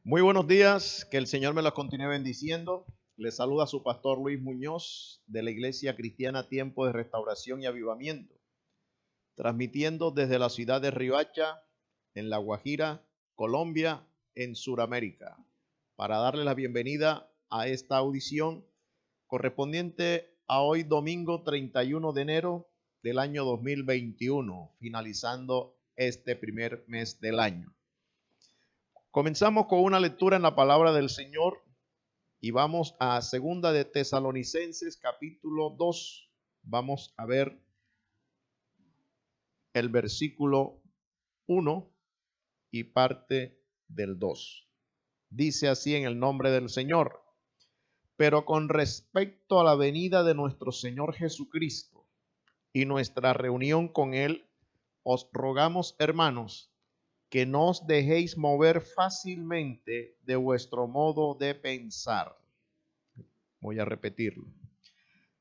Muy buenos días, que el Señor me los continúe bendiciendo. Les saluda su pastor Luis Muñoz de la Iglesia Cristiana Tiempo de Restauración y Avivamiento, transmitiendo desde la ciudad de Riohacha, en La Guajira, Colombia, en Sudamérica, para darle la bienvenida a esta audición correspondiente a hoy domingo 31 de enero del año 2021, finalizando este primer mes del año. Comenzamos con una lectura en la palabra del Señor y vamos a Segunda de Tesalonicenses capítulo 2. Vamos a ver el versículo 1 y parte del 2. Dice así en el nombre del Señor: pero con respecto a la venida de nuestro Señor Jesucristo y nuestra reunión con Él, os rogamos, hermanos, que no os dejéis mover fácilmente de vuestro modo de pensar. Voy a repetirlo.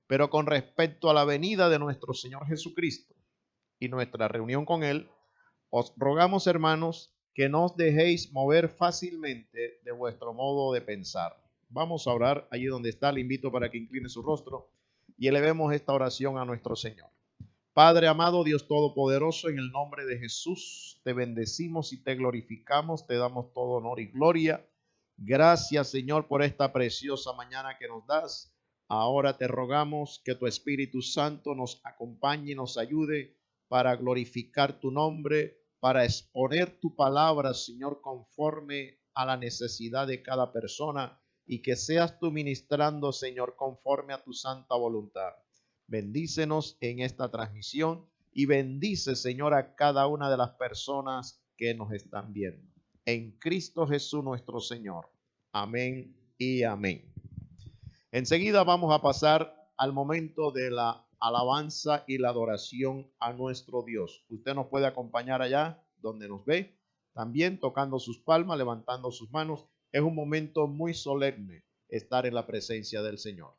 Pero con respecto a la venida de nuestro Señor Jesucristo y nuestra reunión con Él, os rogamos, hermanos, que no os dejéis mover fácilmente de vuestro modo de pensar. Vamos a orar allí donde está. Le invito para que incline su rostro y elevemos esta oración a nuestro Señor. Padre amado, Dios Todopoderoso, en el nombre de Jesús, te bendecimos y te glorificamos, te damos todo honor y gloria. Gracias, Señor, por esta preciosa mañana que nos das. Ahora te rogamos que tu Espíritu Santo nos acompañe y nos ayude para glorificar tu nombre, para exponer tu palabra, Señor, conforme a la necesidad de cada persona, y que seas tú ministrando, Señor, conforme a tu santa voluntad. Bendícenos en esta transmisión y bendice, Señor, a cada una de las personas que nos están viendo. En Cristo Jesús nuestro Señor. Amén y amén. Enseguida vamos a pasar al momento de la alabanza y la adoración a nuestro Dios. Usted nos puede acompañar allá donde nos ve, también tocando sus palmas, levantando sus manos. Es un momento muy solemne estar en la presencia del Señor.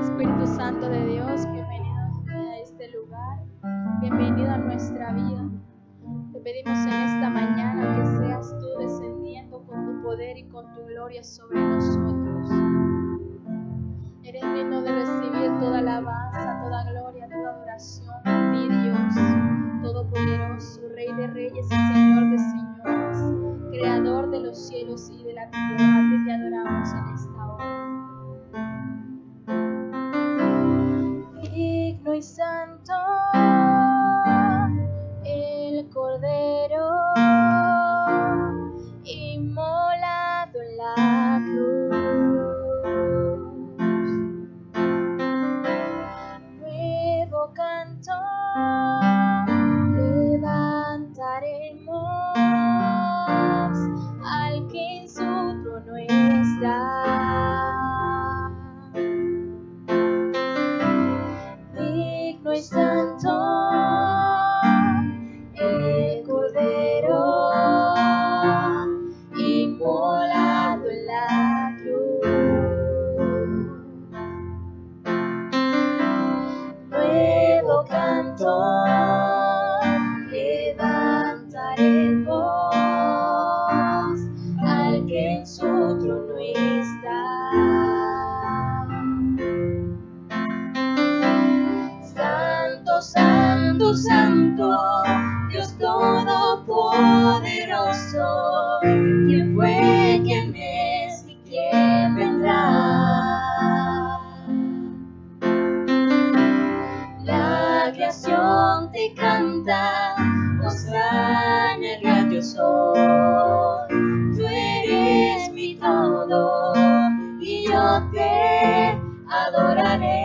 Espíritu Santo de Dios, bienvenido a este lugar, bienvenido a nuestra vida. Te pedimos en esta mañana que seas tú descendiendo con tu poder y con tu gloria sobre nosotros. Eres digno de recibir toda alabanza, toda gloria, toda adoración a ti, Dios Todopoderoso, Rey de reyes y Señor de señores, Creador de los cielos y de la tierra. A ti te adoramos en esta hora. Digno y santo el Cordero inmolado en la cruz. Nuevo canto levantaremos al que en su trono está. Digno y santo el Cordero inmolado en la cruz. Nuevo canto levantaremos al que en su trono está. Santo, santo, Dios Todopoderoso, ¿quién fue, quién es y quién vendrá? La creación te canta, hosana el gran Dios soy. Tú eres mi todo y yo te adoraré.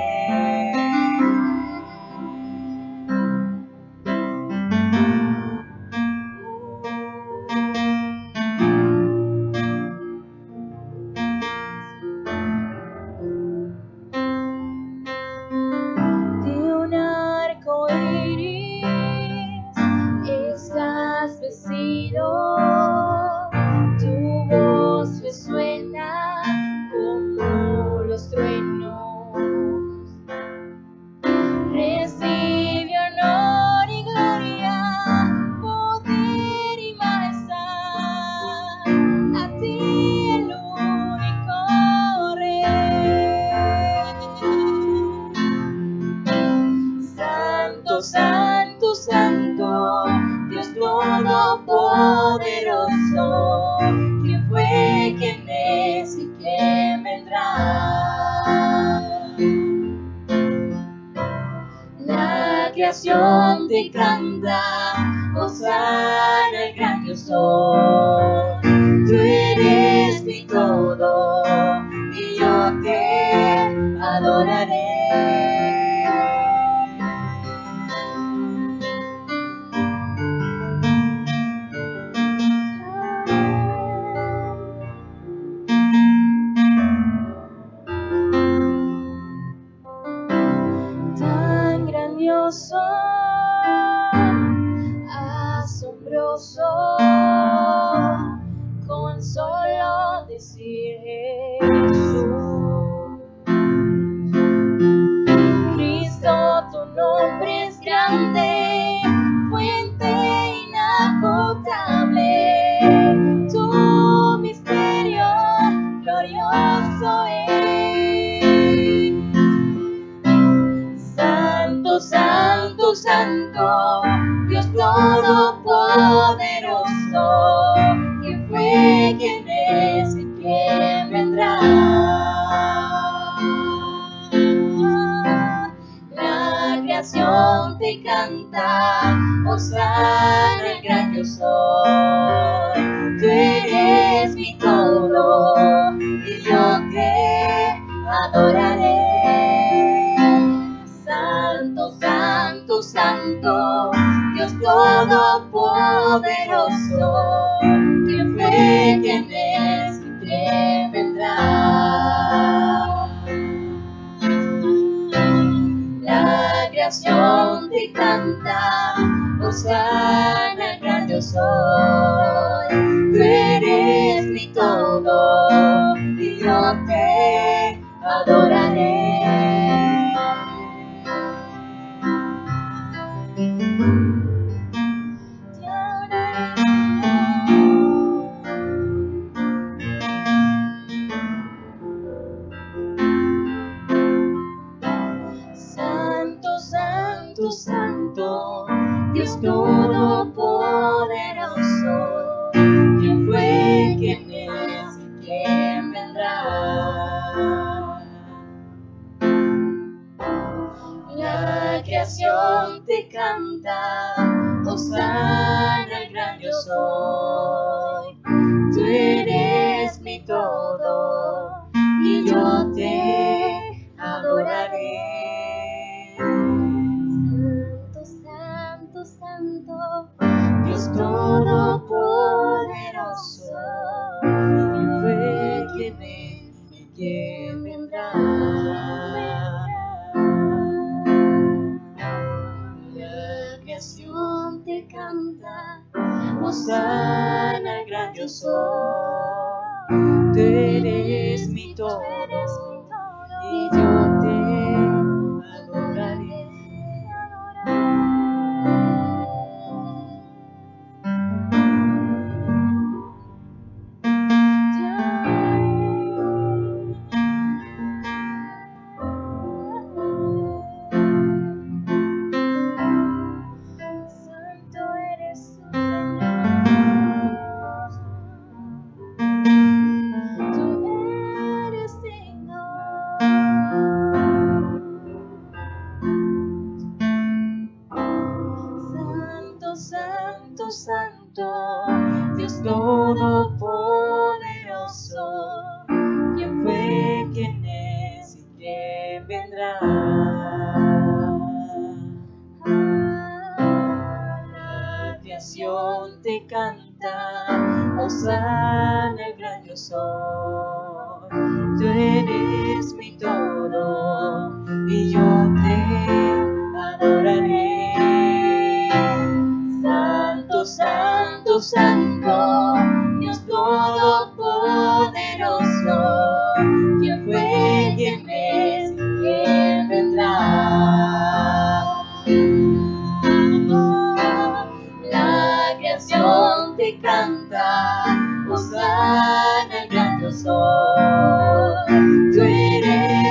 creación te canta, Hosana el gran yo soy. Tú eres mi todo y yo te adoraré. Tan grandioso, asombroso, con solo decir Jesús. Cristo, tu nombre es grande, fuente inagotable, tu misterio glorioso es. Santo, santo, santo, Dios todopoderoso, ¿quién fue, quién es y quién vendrá? La creación te canta, Hosana el gran yo soy. Tú eres mi todo y yo te adoraré. Santo, santo, santo, Dios todopoderoso, ¿quién fue, quién es y quién vendrá? La creación te canta, Hosana el gran yo soy. Tú eres mi todo y yo te adoraré. Santo, santo, santo, Dios todopoderoso, ¿quién fue, quién es y quién vendrá? La creación te canta, Hosana el gran yo soy. Tú eres mi todo y yo te adoraré. Santo, santo, santo, Dios todopoderoso, ¿quién fue, quién es y quién vendrá? La creación te canta, Hosana el gran yo soy. Tú eres mi todo y yo te adoraré. Santo eres tú, Señor. Tú eres digno. Santo, santo, santo, Dios todopoderoso, ¿quién fue, quién es y quién vendrá? La creación te canta, Hosana el gran yo soy. Tú eres mi todo y yo te adoraré. Santo, santo, santo, Dios todopoderoso, ¿quién fue, quién es y quién vendrá? La creación te canta, Hosana el gran yo soy. Tú eres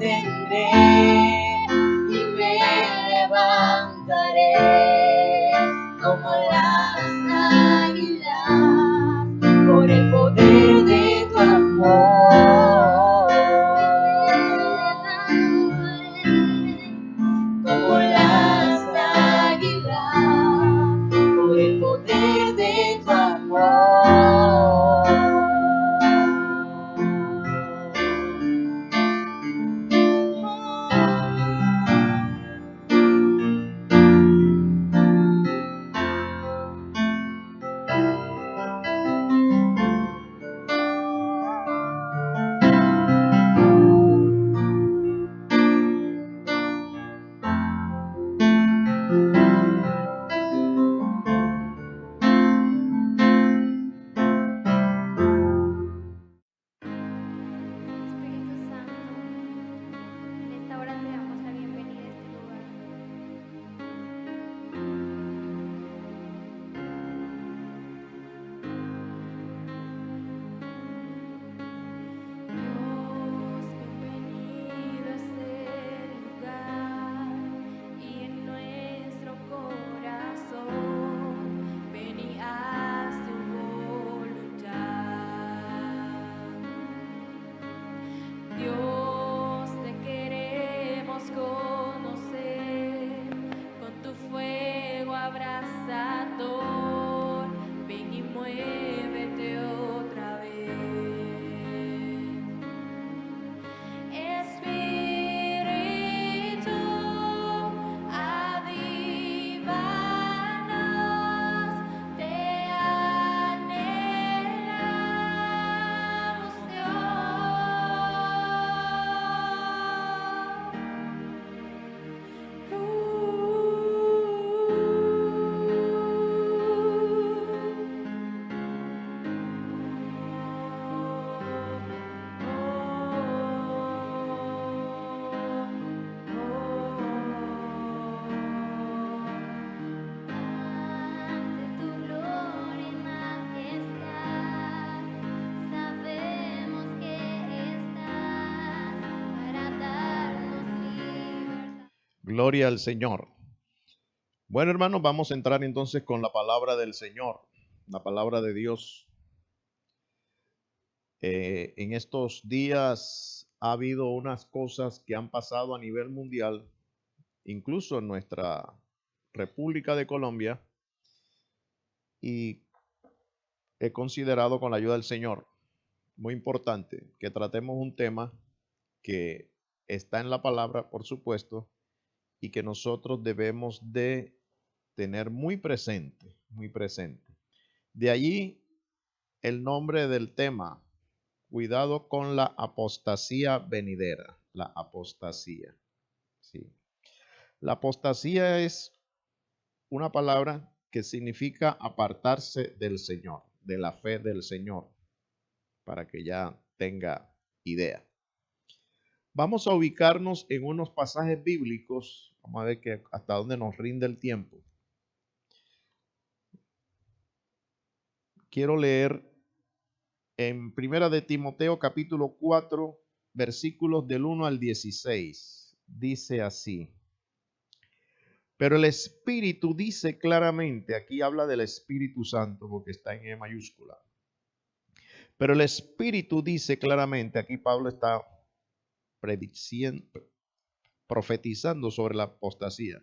detendré y me levantaré como las águilas por el poder de tu amor. Como las águilas por el poder de tu amor. Espíritu Santo, en esta hora te damos la bienvenida a este lugar. Dios, bienvenido a este lugar y en nuestro corazón. Ven y haz tu voluntad. Dios, te queremos conocer con tu fuego abrasador. Ven y muévete otra vez. Espíritu, avívanos, te anhelamos, ante tu gloria y majestad, sabemos que estás para darnos libertad. Gloria al Señor. Bueno, hermanos, vamos a entrar entonces con la palabra del Señor, la palabra de Dios. En estos días ha habido unas cosas que han pasado a nivel mundial, incluso en nuestra República de Colombia, y he considerado con la ayuda del Señor, muy importante, que tratemos un tema que está en la palabra, por supuesto, y que nosotros debemos de tener muy presente, muy presente. De allí el nombre del tema, cuidado con la apostasía venidera, la apostasía. Sí. La apostasía es una palabra que significa apartarse del Señor, de la fe del Señor, para que ya tenga idea. Vamos a ubicarnos en unos pasajes bíblicos, vamos a ver que hasta dónde nos rinde el tiempo. Quiero leer en Primera de Timoteo capítulo 4, versículos del 1 al 16. Dice así: pero el Espíritu dice claramente, aquí habla del Espíritu Santo porque está en E mayúscula. Pero el Espíritu dice claramente, aquí Pablo está profetizando sobre la apostasía,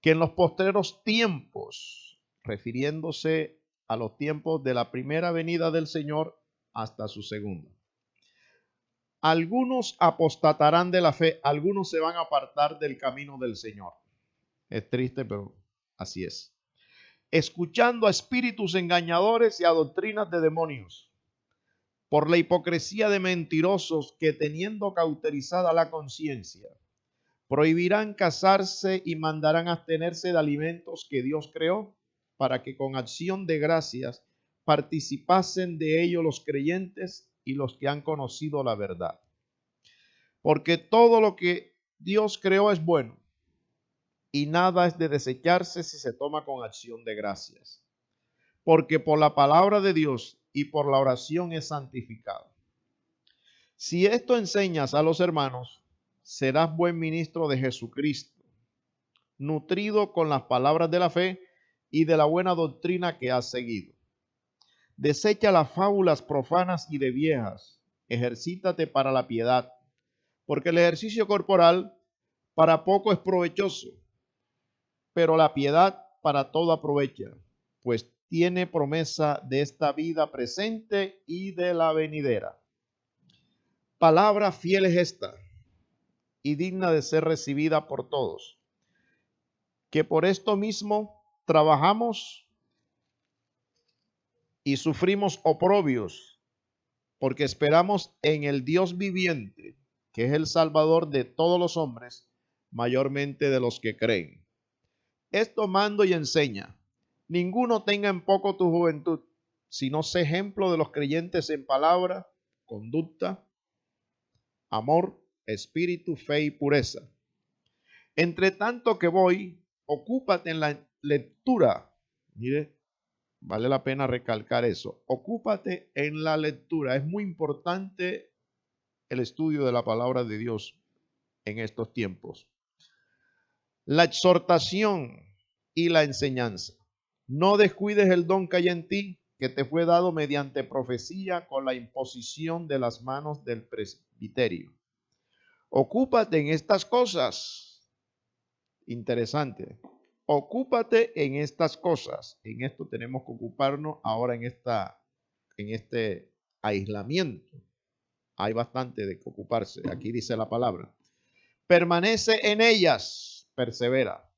que en los postreros tiempos, refiriéndose a los tiempos de la primera venida del Señor hasta su segunda, algunos apostatarán de la fe, algunos se van a apartar del camino del Señor. Es triste, pero así es. Escuchando a espíritus engañadores y a doctrinas de demonios, por la hipocresía de mentirosos que, teniendo cauterizada la conciencia, prohibirán casarse y mandarán abstenerse de alimentos que Dios creó, para que con acción de gracias participasen de ello los creyentes y los que han conocido la verdad. Porque todo lo que Dios creó es bueno, y nada es de desecharse si se toma con acción de gracias. Porque por la palabra de Dios y por la oración es santificado. Si esto enseñas a los hermanos, serás buen ministro de Jesucristo, nutrido con las palabras de la fe y de la buena doctrina que has seguido. Desecha las fábulas profanas y de viejas, ejercítate para la piedad, porque el ejercicio corporal para poco es provechoso, pero la piedad para todo aprovecha, pues tiene promesa de esta vida presente y de la venidera. Palabra fiel es esta y digna de ser recibida por todos, que por esto mismo trabajamos y sufrimos oprobios, porque esperamos en el Dios viviente, que es el Salvador de todos los hombres, mayormente de los que creen. Esto mando y enseña: ninguno tenga en poco tu juventud, sino sé ejemplo de los creyentes en palabra, conducta, amor, espíritu, fe y pureza. Entre tanto que voy, ocúpate en la lectura. Mire, vale la pena recalcar eso. Ocúpate en la lectura. Es muy importante el estudio de la palabra de Dios en estos tiempos. La exhortación y la enseñanza. No descuides el don que hay en ti, que te fue dado mediante profecía con la imposición de las manos del presbiterio. Ocúpate en estas cosas. Interesante. Ocúpate en estas cosas. En esto tenemos que ocuparnos ahora en este aislamiento. Hay bastante de que ocuparse. Aquí dice la palabra. Permanece en ellas, persevera,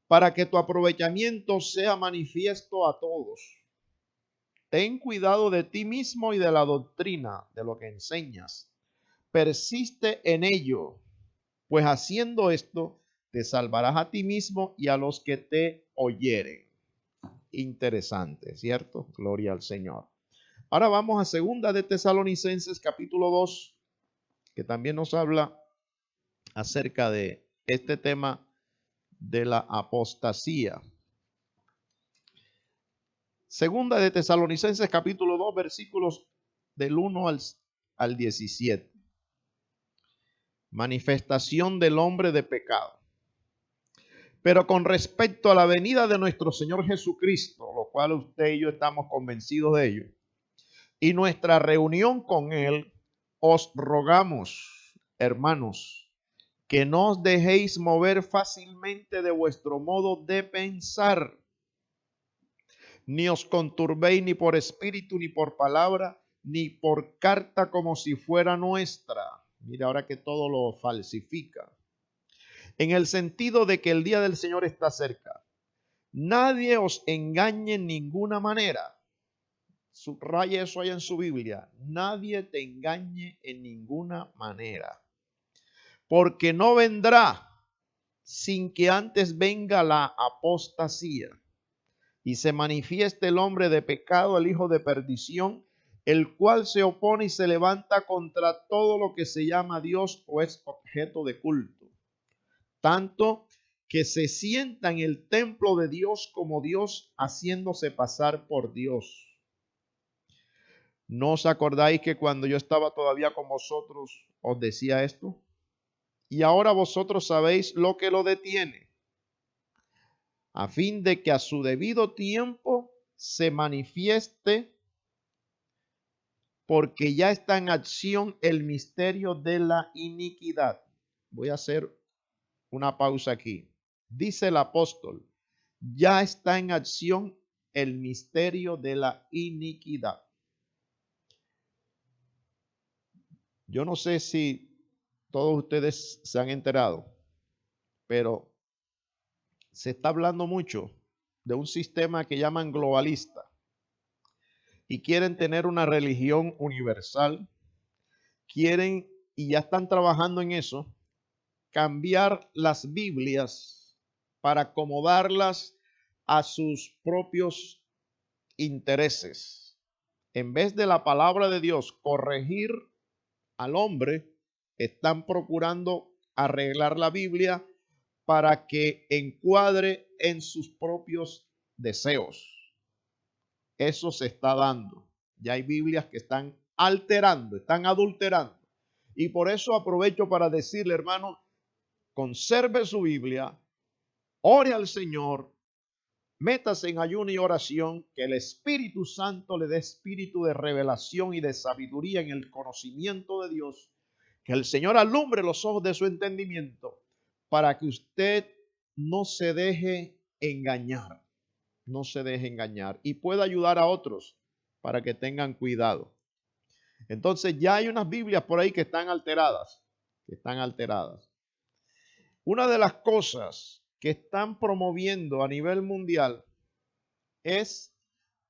para que tu aprovechamiento sea manifiesto a todos. Ten cuidado de ti mismo y de la doctrina, de lo que enseñas. Persiste en ello, pues haciendo esto te salvarás a ti mismo y a los que te oyeren. Interesante, ¿cierto? Gloria al Señor. Ahora vamos a segunda de Tesalonicenses capítulo 2, que también nos habla acerca de este tema de la apostasía. Segunda de Tesalonicenses capítulo 2, versículos del 1 al 17. Manifestación del hombre de pecado. Pero con respecto a la venida de nuestro Señor Jesucristo, lo cual usted y yo estamos convencidos de ello, y nuestra reunión con Él, os rogamos, hermanos, que no os dejéis mover fácilmente de vuestro modo de pensar, ni os conturbéis ni por espíritu, ni por palabra, ni por carta como si fuera nuestra. Mira, ahora que todo lo falsifica. En el sentido de que el día del Señor está cerca. Nadie os engañe en ninguna manera. Subraya eso ahí en su Biblia. Nadie te engañe en ninguna manera. Porque no vendrá sin que antes venga la apostasía y se manifieste el hombre de pecado, el hijo de perdición, el cual se opone y se levanta contra todo lo que se llama Dios o es objeto de culto, tanto que se sienta en el templo de Dios como Dios, haciéndose pasar por Dios. ¿No os acordáis que cuando yo estaba todavía con vosotros os decía esto? Y ahora vosotros sabéis lo que lo detiene, a fin de que a su debido tiempo se manifieste, porque ya está en acción el misterio de la iniquidad. Voy a hacer una pausa aquí. Dice el apóstol, ya está en acción el misterio de la iniquidad. Yo no sé si todos ustedes se han enterado, pero se está hablando mucho de un sistema que llaman globalista y quieren tener una religión universal, quieren, y ya están trabajando en eso, cambiar las Biblias para acomodarlas a sus propios intereses. En vez de la palabra de Dios corregir al hombre, están procurando arreglar la Biblia para que encuadre en sus propios deseos. Eso se está dando. Ya hay Biblias que están alterando, están adulterando Y por eso aprovecho para decirle, hermano, conserve su Biblia, ore al Señor, métase en ayuno y oración, que el Espíritu Santo le dé espíritu de revelación y de sabiduría en el conocimiento de Dios, que el Señor alumbre los ojos de su entendimiento para que usted no se deje engañar, no se deje engañar y pueda ayudar a otros para que tengan cuidado. Entonces ya hay unas Biblias por ahí que están alteradas, Una de las cosas que están promoviendo a nivel mundial es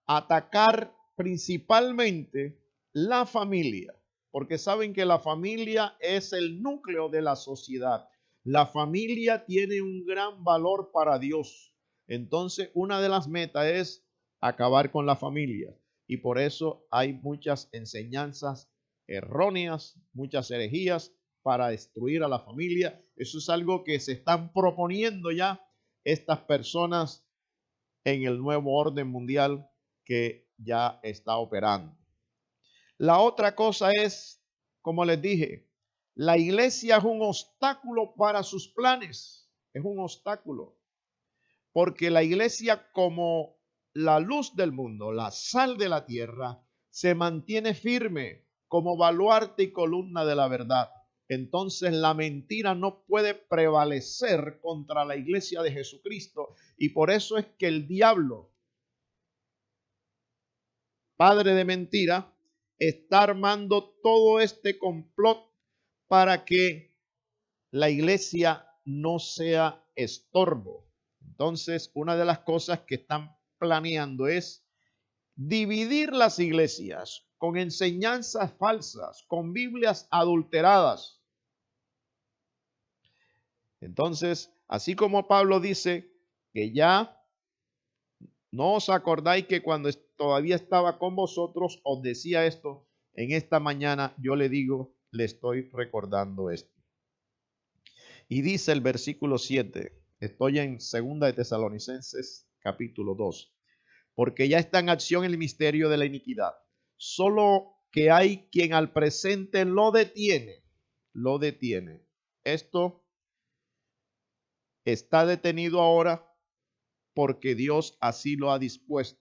atacar principalmente la familia, porque saben que la familia es el núcleo de la sociedad. La familia tiene un gran valor para Dios. Entonces, una de las metas es acabar con la familia. Y por eso hay muchas enseñanzas erróneas, muchas herejías para destruir a la familia. Eso es algo que se están proponiendo ya estas personas en el nuevo orden mundial que ya está operando. La otra cosa es, como les dije, la iglesia es un obstáculo para sus planes. Es un obstáculo. Porque la iglesia, como la luz del mundo, la sal de la tierra, se mantiene firme como baluarte y columna de la verdad. Entonces la mentira no puede prevalecer contra la iglesia de Jesucristo. Y por eso es que el diablo, padre de mentira, está armando todo este complot para que la iglesia no sea estorbo. Entonces, una de las cosas que están planeando es dividir las iglesias con enseñanzas falsas, con Biblias adulteradas. Entonces, así como Pablo dice que ya no os acordáis que cuando todavía estaba con vosotros os decía esto, en esta mañana yo le digo, le estoy recordando esto. Y dice el versículo 7, estoy en 2 de Tesalonicenses capítulo 2, porque ya está en acción el misterio de la iniquidad, solo que hay quien al presente lo detiene. Esto está detenido ahora porque Dios así lo ha dispuesto.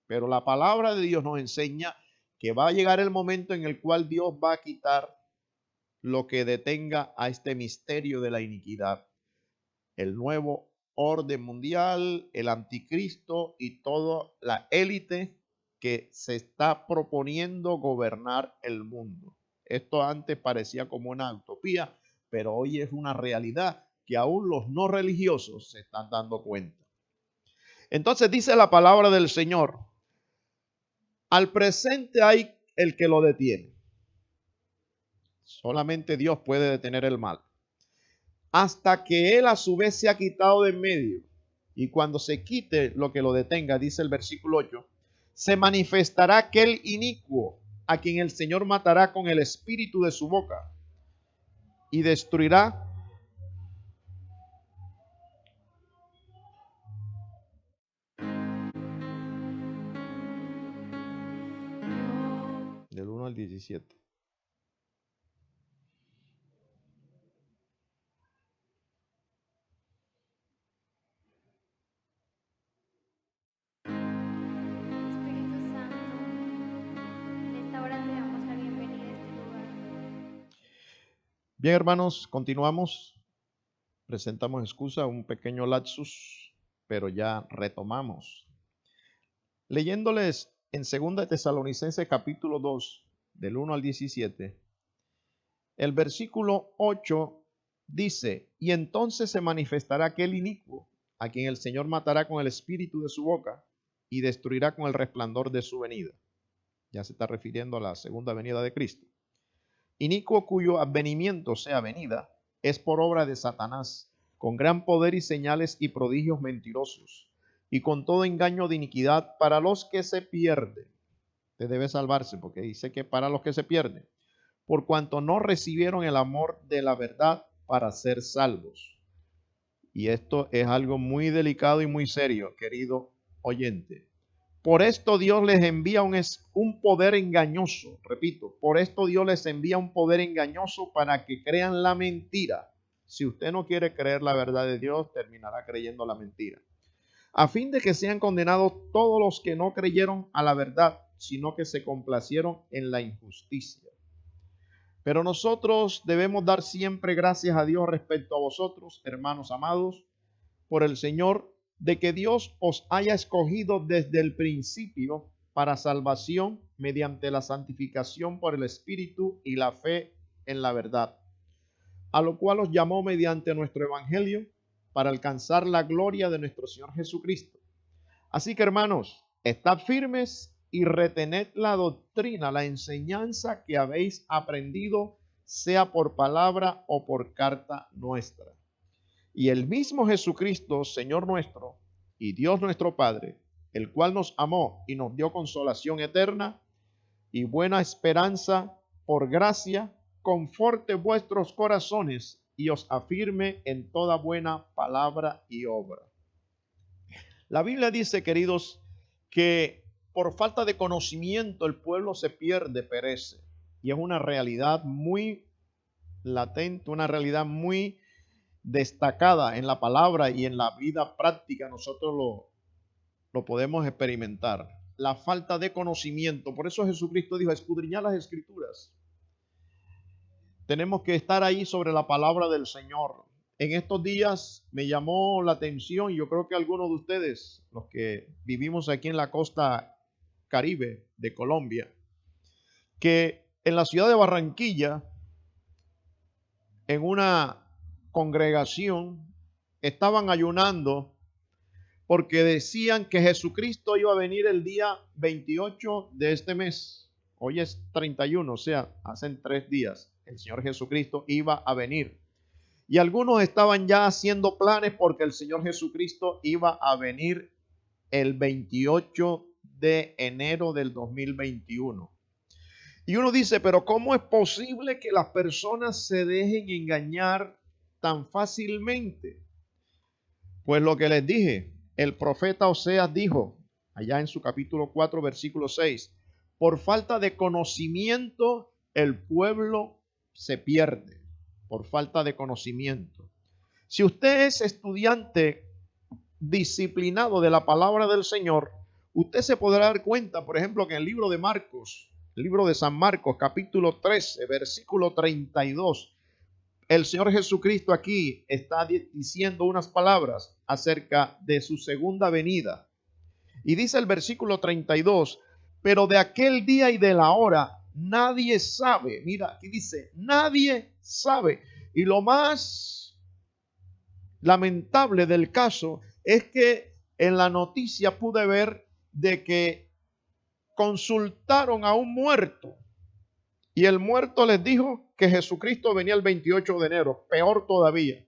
Pero la palabra de Dios nos enseña que va a llegar el momento en el cual Dios va a quitar lo que detenga a este misterio de la iniquidad. El nuevo orden mundial, el anticristo y toda la élite que se está proponiendo gobernar el mundo. Esto antes parecía como una utopía, pero hoy es una realidad que aún los no religiosos se están dando cuenta. Entonces dice la palabra del Señor, al presente hay el que lo detiene. Solamente Dios puede detener el mal. Hasta que Él a su vez se ha quitado de en medio. Y cuando se quite lo que lo detenga, dice el versículo 8, se manifestará aquel inicuo a quien el Señor matará con el espíritu de su boca y destruirá del 1 al 17. Espíritu Santo, en esta hora te damos la bienvenida a este lugar. Bien, hermanos, continuamos. Presentamos excusa, un pequeño lapsus, pero ya retomamos. Leyéndoles en 2 de Tesalonicenses capítulo 2, del 1 al 17, el versículo 8 dice, y entonces se manifestará aquel inicuo, a quien el Señor matará con el espíritu de su boca y destruirá con el resplandor de su venida. Ya se está refiriendo a la segunda venida de Cristo. Inicuo cuyo advenimiento, sea venida, es por obra de Satanás, con gran poder y señales y prodigios mentirosos, y con todo engaño de iniquidad para los que se pierden. Usted debe salvarse porque dice que para los que se pierden, por cuanto no recibieron el amor de la verdad para ser salvos. Y esto es algo muy delicado y muy serio, querido oyente, Por esto Dios les envía un poder engañoso. Repito, por esto Dios les envía un poder engañoso para que crean la mentira. Si usted no quiere creer la verdad de Dios, terminará creyendo la mentira. A fin de que sean condenados todos los que no creyeron a la verdad, sino que se complacieron en la injusticia. Pero nosotros debemos dar siempre gracias a Dios respecto a vosotros, hermanos amados, por el Señor, de que Dios os haya escogido desde el principio para salvación mediante la santificación por el Espíritu y la fe en la verdad, a lo cual os llamó mediante nuestro Evangelio para alcanzar la gloria de nuestro Señor Jesucristo. Así que, hermanos, estad firmes y retened la doctrina, la enseñanza que habéis aprendido, sea por palabra o por carta nuestra. Y el mismo Jesucristo, Señor nuestro, y Dios nuestro Padre, el cual nos amó y nos dio consolación eterna y buena esperanza por gracia, conforte vuestros corazones y os afirme en toda buena palabra y obra. La Biblia dice, queridos, que por falta de conocimiento el pueblo se pierde, perece. Y es una realidad muy latente, una realidad muy destacada en la palabra y en la vida práctica. Nosotros lo podemos experimentar. La falta de conocimiento. Por eso Jesucristo dijo, escudriñad las Escrituras. Tenemos que estar ahí sobre la palabra del Señor. En estos días me llamó la atención, y yo creo que algunos de ustedes, los que vivimos aquí en la costa Caribe de Colombia, que en la ciudad de Barranquilla, en una congregación, estaban ayunando porque decían que Jesucristo iba a venir el día 28 de este mes. Hoy es 31, o sea, hacen 3 días. El Señor Jesucristo iba a venir. Y algunos estaban ya haciendo planes porque el Señor Jesucristo iba a venir el 28 de enero del 2021. Y uno dice, pero ¿cómo es posible que las personas se dejen engañar tan fácilmente? Pues lo que les dije, el profeta Oseas dijo, allá en su capítulo 4, versículo 6, por falta de conocimiento el pueblo se pierde, por falta de conocimiento. Si usted es estudiante disciplinado de la palabra del Señor, usted se podrá dar cuenta, por ejemplo, que en el libro de Marcos, el libro de San Marcos, capítulo 13, versículo 32, el Señor Jesucristo aquí está diciendo unas palabras acerca de su segunda venida. Y dice el versículo 32, pero de aquel día y de la hora nadie sabe. Mira, aquí dice, nadie sabe. Y lo más lamentable del caso es que en la noticia pude ver de que consultaron a un muerto. Y el muerto les dijo que Jesucristo venía el 28 de enero, peor todavía,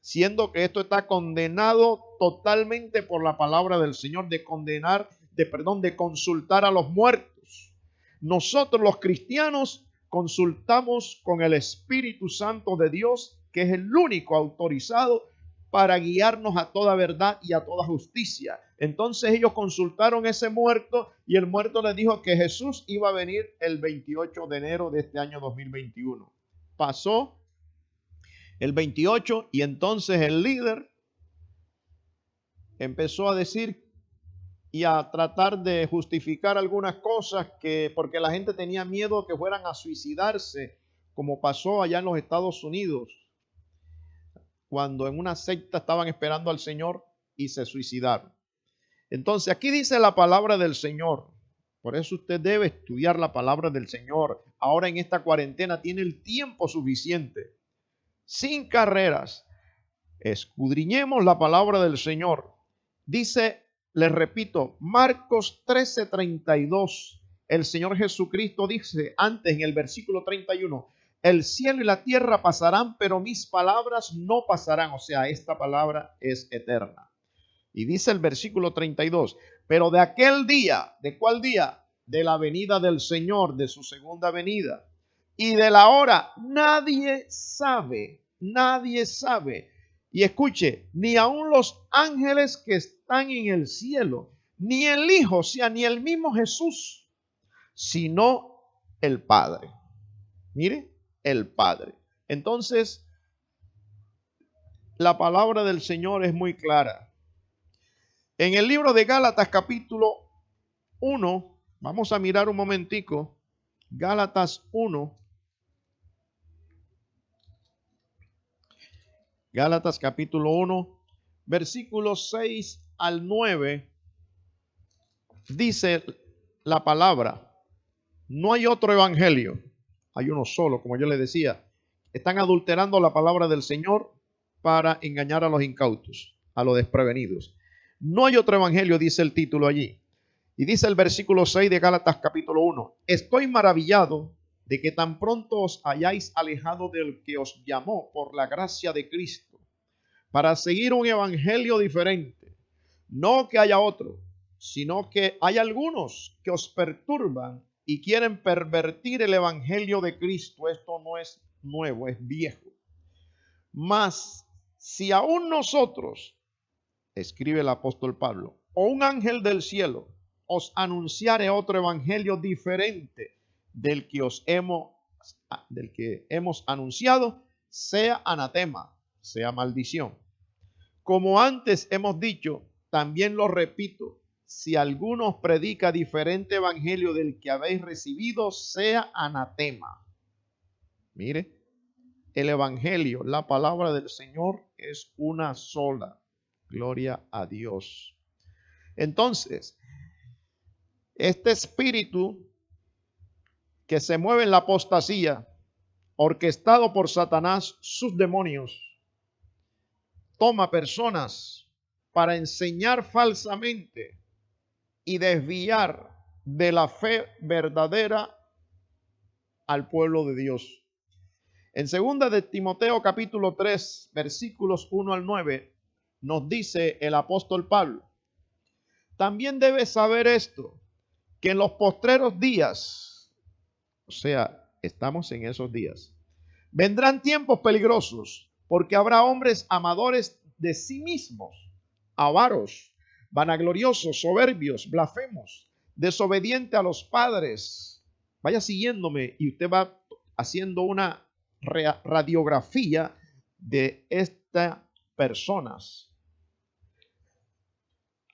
siendo que esto está condenado totalmente por la palabra del Señor, de consultar a los muertos. Nosotros los cristianos consultamos con el Espíritu Santo de Dios, que es el único autorizado para guiarnos a toda verdad y a toda justicia. Entonces ellos consultaron a ese muerto y el muerto les dijo que Jesús iba a venir el 28 de enero de este año 2021. Pasó el 28 y entonces el líder empezó a decir y a tratar de justificar algunas cosas porque la gente tenía miedo que fueran a suicidarse, como pasó allá en los Estados Unidos, cuando en una secta estaban esperando al Señor y se suicidaron. Entonces aquí dice la palabra del Señor. Por eso usted debe estudiar la palabra del Señor. Ahora en esta cuarentena tiene el tiempo suficiente. Sin carreras. Escudriñemos la palabra del Señor. Dice, les repito, Marcos 13:32. El Señor Jesucristo dice antes en el versículo 31, el cielo y la tierra pasarán, pero mis palabras no pasarán. O sea, esta palabra es eterna. Y dice el versículo 32, pero de aquel día, ¿de cuál día? De la venida del Señor, de su segunda venida. Y de la hora, nadie sabe, nadie sabe. Y escuche, ni aun los ángeles que están en el cielo, ni el Hijo, o sea, ni el mismo Jesús, sino el Padre. Mire, el Padre. Entonces, la palabra del Señor es muy clara. En el libro de Gálatas capítulo 1, vamos a mirar un momentico, Gálatas 1, Gálatas capítulo 1, versículos 6 al 9, dice la palabra, no hay otro evangelio, hay uno solo, como yo le decía. Están adulterando la palabra del Señor para engañar a los incautos, a los desprevenidos. No hay otro evangelio, dice el título allí. Y dice el versículo 6 de Gálatas capítulo 1, estoy maravillado de que tan pronto os hayáis alejado del que os llamó por la gracia de Cristo, para seguir un evangelio diferente. No que haya otro, sino que hay algunos que os perturban y quieren pervertir el evangelio de Cristo. Esto no es nuevo, es viejo. Mas si aún nosotros, escribe el apóstol Pablo, o un ángel del cielo os anunciare otro evangelio diferente del que hemos anunciado, sea anatema, sea maldición. Como antes hemos dicho, también lo repito, si alguno os predica diferente evangelio del que habéis recibido, sea anatema. Mire, el evangelio, la palabra del Señor es una sola. Gloria a Dios. Entonces, este espíritu que se mueve en la apostasía, orquestado por Satanás, sus demonios, toma personas para enseñar falsamente y desviar de la fe verdadera al pueblo de Dios. En 2 de Timoteo capítulo 3, versículos 1 al 9, nos dice el apóstol Pablo, también debes saber esto, que en los postreros días, o sea, estamos en esos días, vendrán tiempos peligrosos, porque habrá hombres amadores de sí mismos, avaros, vanagloriosos, soberbios, blasfemos, desobedientes a los padres. Vaya siguiéndome y usted va haciendo una radiografía de estas personas.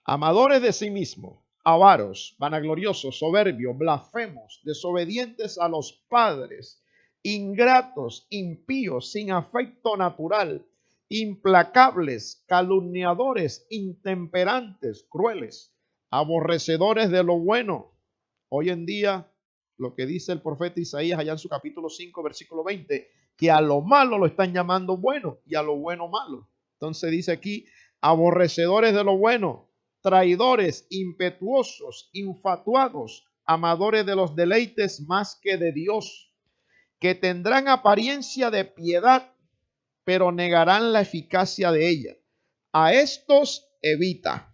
Amadores de sí mismos, avaros, vanagloriosos, soberbios, blasfemos, desobedientes a los padres, ingratos, impíos, sin afecto natural, implacables, calumniadores, intemperantes, crueles, aborrecedores de lo bueno. Hoy en día, lo que dice el profeta Isaías allá en su capítulo 5, versículo 20, que a lo malo lo están llamando bueno y a lo bueno malo. Entonces dice aquí, aborrecedores de lo bueno, traidores, impetuosos, infatuados, amadores de los deleites más que de Dios, que tendrán apariencia de piedad, pero negarán la eficacia de ella. A estos evita,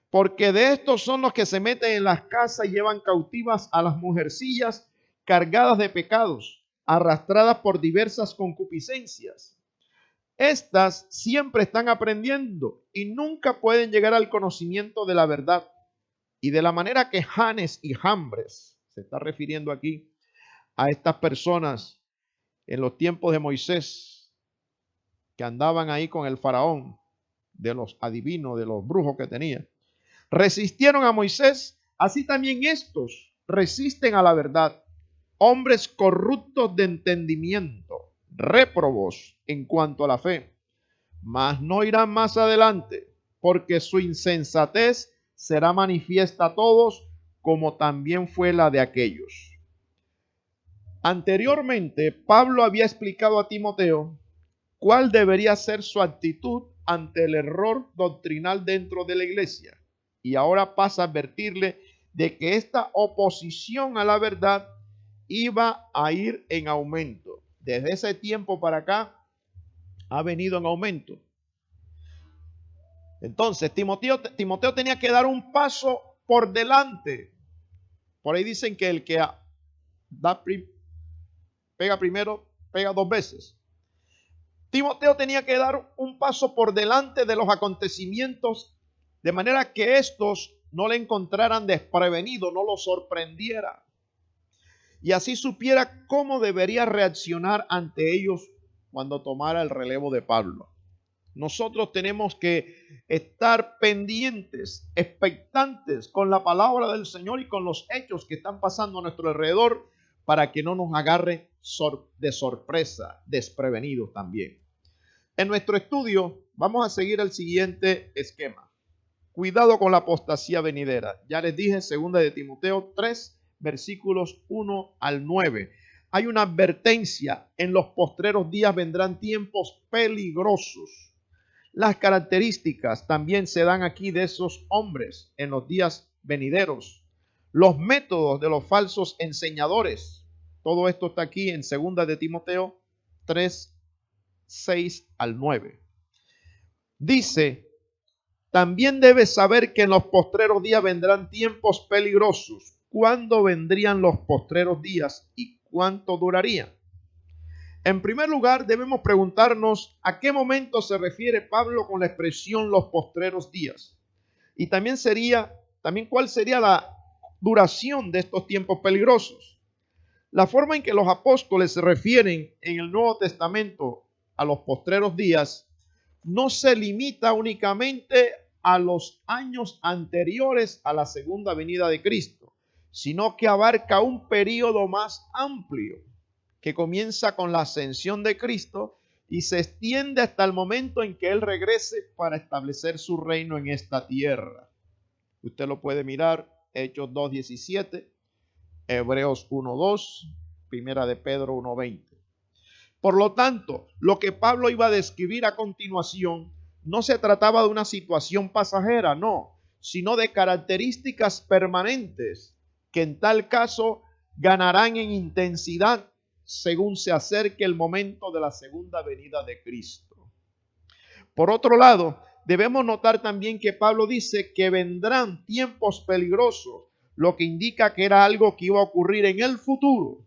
porque de estos son los que se meten en las casas y llevan cautivas a las mujercillas cargadas de pecados, arrastradas por diversas concupiscencias. Estas siempre están aprendiendo y nunca pueden llegar al conocimiento de la verdad. Y de la manera que Janes y Jambres, se está refiriendo aquí a estas personas en los tiempos de Moisés, que andaban ahí con el faraón, de los adivinos, de los brujos que tenía, resistieron a Moisés, así también estos resisten a la verdad. Hombres corruptos de entendimiento, réprobos en cuanto a la fe, mas no irán más adelante, porque su insensatez será manifiesta a todos, como también fue la de aquellos. Anteriormente, Pablo había explicado a Timoteo cuál debería ser su actitud ante el error doctrinal dentro de la iglesia. Y ahora pasa a advertirle de que esta oposición a la verdad iba a ir en aumento. Desde ese tiempo para acá ha venido en aumento. Entonces, Timoteo tenía que dar un paso por delante. Por ahí dicen que el que pega primero, pega dos veces. Timoteo tenía que dar un paso por delante de los acontecimientos de manera que estos no le encontraran desprevenido, no lo sorprendiera, y así supiera cómo debería reaccionar ante ellos cuando tomara el relevo de Pablo. Nosotros tenemos que estar pendientes, expectantes con la palabra del Señor y con los hechos que están pasando a nuestro alrededor para que no nos agarre de sorpresa, desprevenidos también. En nuestro estudio vamos a seguir el siguiente esquema. Cuidado con la apostasía venidera. Ya les dije, 2 de Timoteo 3, versículos 1 al 9. Hay una advertencia: en los postreros días vendrán tiempos peligrosos. Las características también se dan aquí de esos hombres en los días venideros. Los métodos de los falsos enseñadores. Todo esto está aquí en 2 de Timoteo 3, 6 al 9. Dice: también debes saber que en los postreros días vendrán tiempos peligrosos. ¿Cuándo vendrían los postreros días y cuánto durarían? En primer lugar, debemos preguntarnos a qué momento se refiere Pablo con la expresión los postreros días. Y también cuál sería la duración de estos tiempos peligrosos. La forma en que los apóstoles se refieren en el Nuevo Testamento a los postreros días no se limita únicamente a los años anteriores a la segunda venida de Cristo, sino que abarca un periodo más amplio que comienza con la ascensión de Cristo y se extiende hasta el momento en que Él regrese para establecer su reino en esta tierra. Usted lo puede mirar, Hechos 2:17, Hebreos 1:2, Primera de Pedro 1:20. Por lo tanto, lo que Pablo iba a describir a continuación no se trataba de una situación pasajera, no, sino de características permanentes que en tal caso ganarán en intensidad según se acerque el momento de la segunda venida de Cristo. Por otro lado, debemos notar también que Pablo dice que vendrán tiempos peligrosos, lo que indica que era algo que iba a ocurrir en el futuro.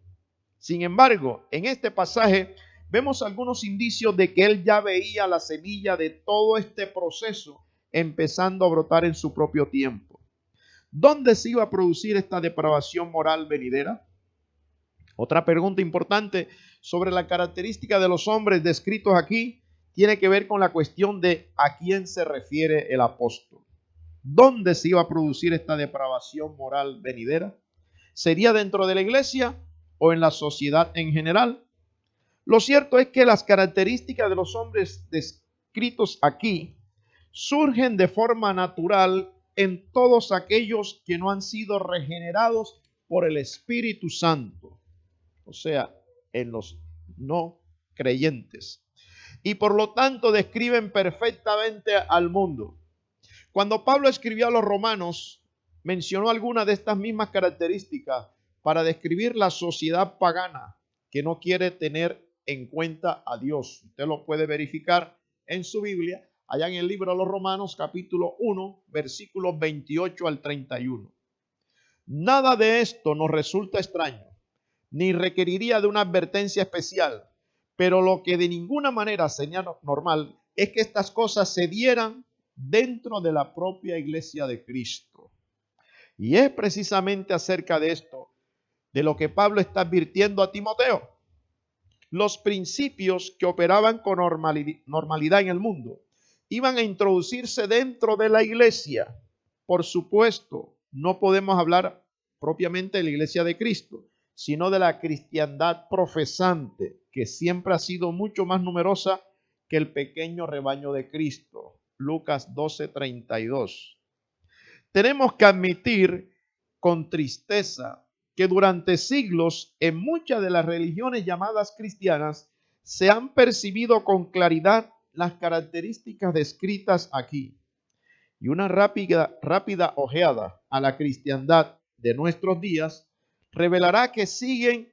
Sin embargo, en este pasaje vemos algunos indicios de que él ya veía la semilla de todo este proceso empezando a brotar en su propio tiempo. ¿Dónde se iba a producir esta depravación moral venidera? Otra pregunta importante sobre la característica de los hombres descritos aquí tiene que ver con la cuestión de a quién se refiere el apóstol. ¿Dónde se iba a producir esta depravación moral venidera? ¿Sería dentro de la iglesia o en la sociedad en general? Lo cierto es que las características de los hombres descritos aquí surgen de forma natural en todos aquellos que no han sido regenerados por el Espíritu Santo, o sea, en los no creyentes. Y por lo tanto describen perfectamente al mundo. Cuando Pablo escribió a los romanos, mencionó algunas de estas mismas características para describir la sociedad pagana que no quiere tener en cuenta a Dios. Usted lo puede verificar en su Biblia, allá en el libro de los Romanos, capítulo 1, versículos 28 al 31. Nada de esto nos resulta extraño, ni requeriría de una advertencia especial, pero lo que de ninguna manera sería normal es que estas cosas se dieran dentro de la propia iglesia de Cristo. Y es precisamente acerca de esto de lo que Pablo está advirtiendo a Timoteo. Los principios que operaban con normalidad en el mundo iban a introducirse dentro de la iglesia. Por supuesto, no podemos hablar propiamente de la iglesia de Cristo, sino de la cristiandad profesante, que siempre ha sido mucho más numerosa que el pequeño rebaño de Cristo. Lucas 12:32. Tenemos que admitir con tristeza que durante siglos en muchas de las religiones llamadas cristianas se han percibido con claridad las características descritas aquí. Y una rápida ojeada a la cristiandad de nuestros días revelará que siguen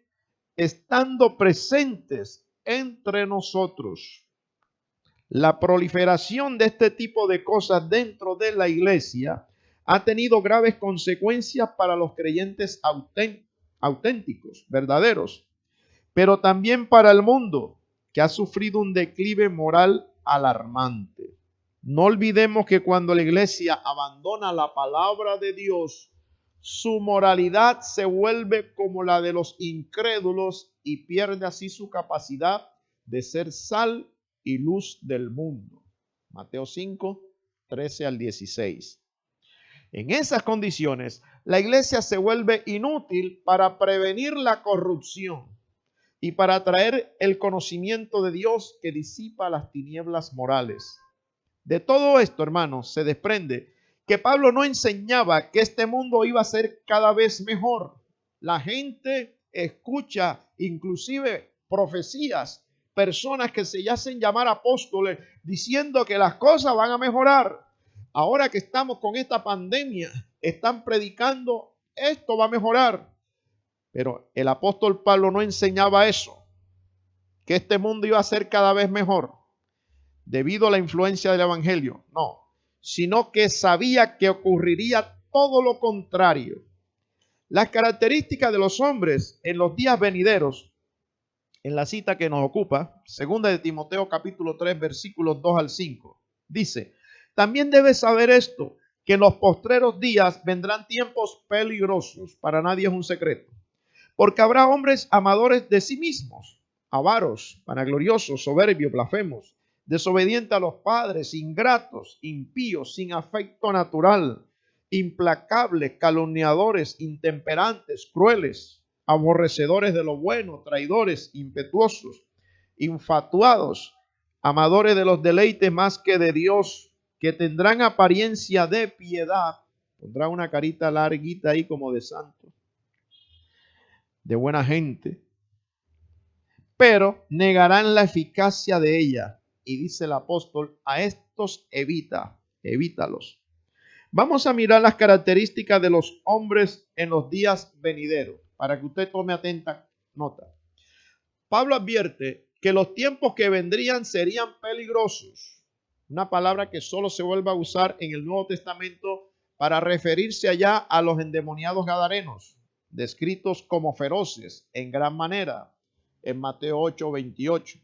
estando presentes entre nosotros. La proliferación de este tipo de cosas dentro de la iglesia ha tenido graves consecuencias para los creyentes auténticos, verdaderos, pero también para el mundo, que ha sufrido un declive moral alarmante. No olvidemos que cuando la iglesia abandona la palabra de Dios, su moralidad se vuelve como la de los incrédulos y pierde así su capacidad de ser sal y luz del mundo. Mateo 5, 13 al 16. En esas condiciones, la iglesia se vuelve inútil para prevenir la corrupción y para traer el conocimiento de Dios que disipa las tinieblas morales. De todo esto, hermanos, se desprende que Pablo no enseñaba que este mundo iba a ser cada vez mejor. La gente escucha inclusive profecías, personas que se hacen llamar apóstoles, diciendo que las cosas van a mejorar. Ahora que estamos con esta pandemia, están predicando, esto va a mejorar. Pero el apóstol Pablo no enseñaba eso, que este mundo iba a ser cada vez mejor debido a la influencia del evangelio. No, sino que sabía que ocurriría todo lo contrario. Las características de los hombres en los días venideros, en la cita que nos ocupa, 2 de Timoteo capítulo 3, versículos 2 al 5, dice: también debes saber esto, que en los postreros días vendrán tiempos peligrosos, para nadie es un secreto, porque habrá hombres amadores de sí mismos, avaros, vanagloriosos, soberbios, blasfemos, desobedientes a los padres, ingratos, impíos, sin afecto natural, implacables, calumniadores, intemperantes, crueles, aborrecedores de lo bueno, traidores, impetuosos, infatuados, amadores de los deleites más que de Dios, que tendrán apariencia de piedad, pondrán una carita larguita ahí como de santo, de buena gente, pero negarán la eficacia de ella. Y dice el apóstol, a estos evítalos. Vamos a mirar las características de los hombres en los días venideros, para que usted tome atenta nota. Pablo advierte que los tiempos que vendrían serían peligrosos, una palabra que solo se vuelve a usar en el Nuevo Testamento para referirse allá a los endemoniados gadarenos, descritos como feroces en gran manera en Mateo 8, 28.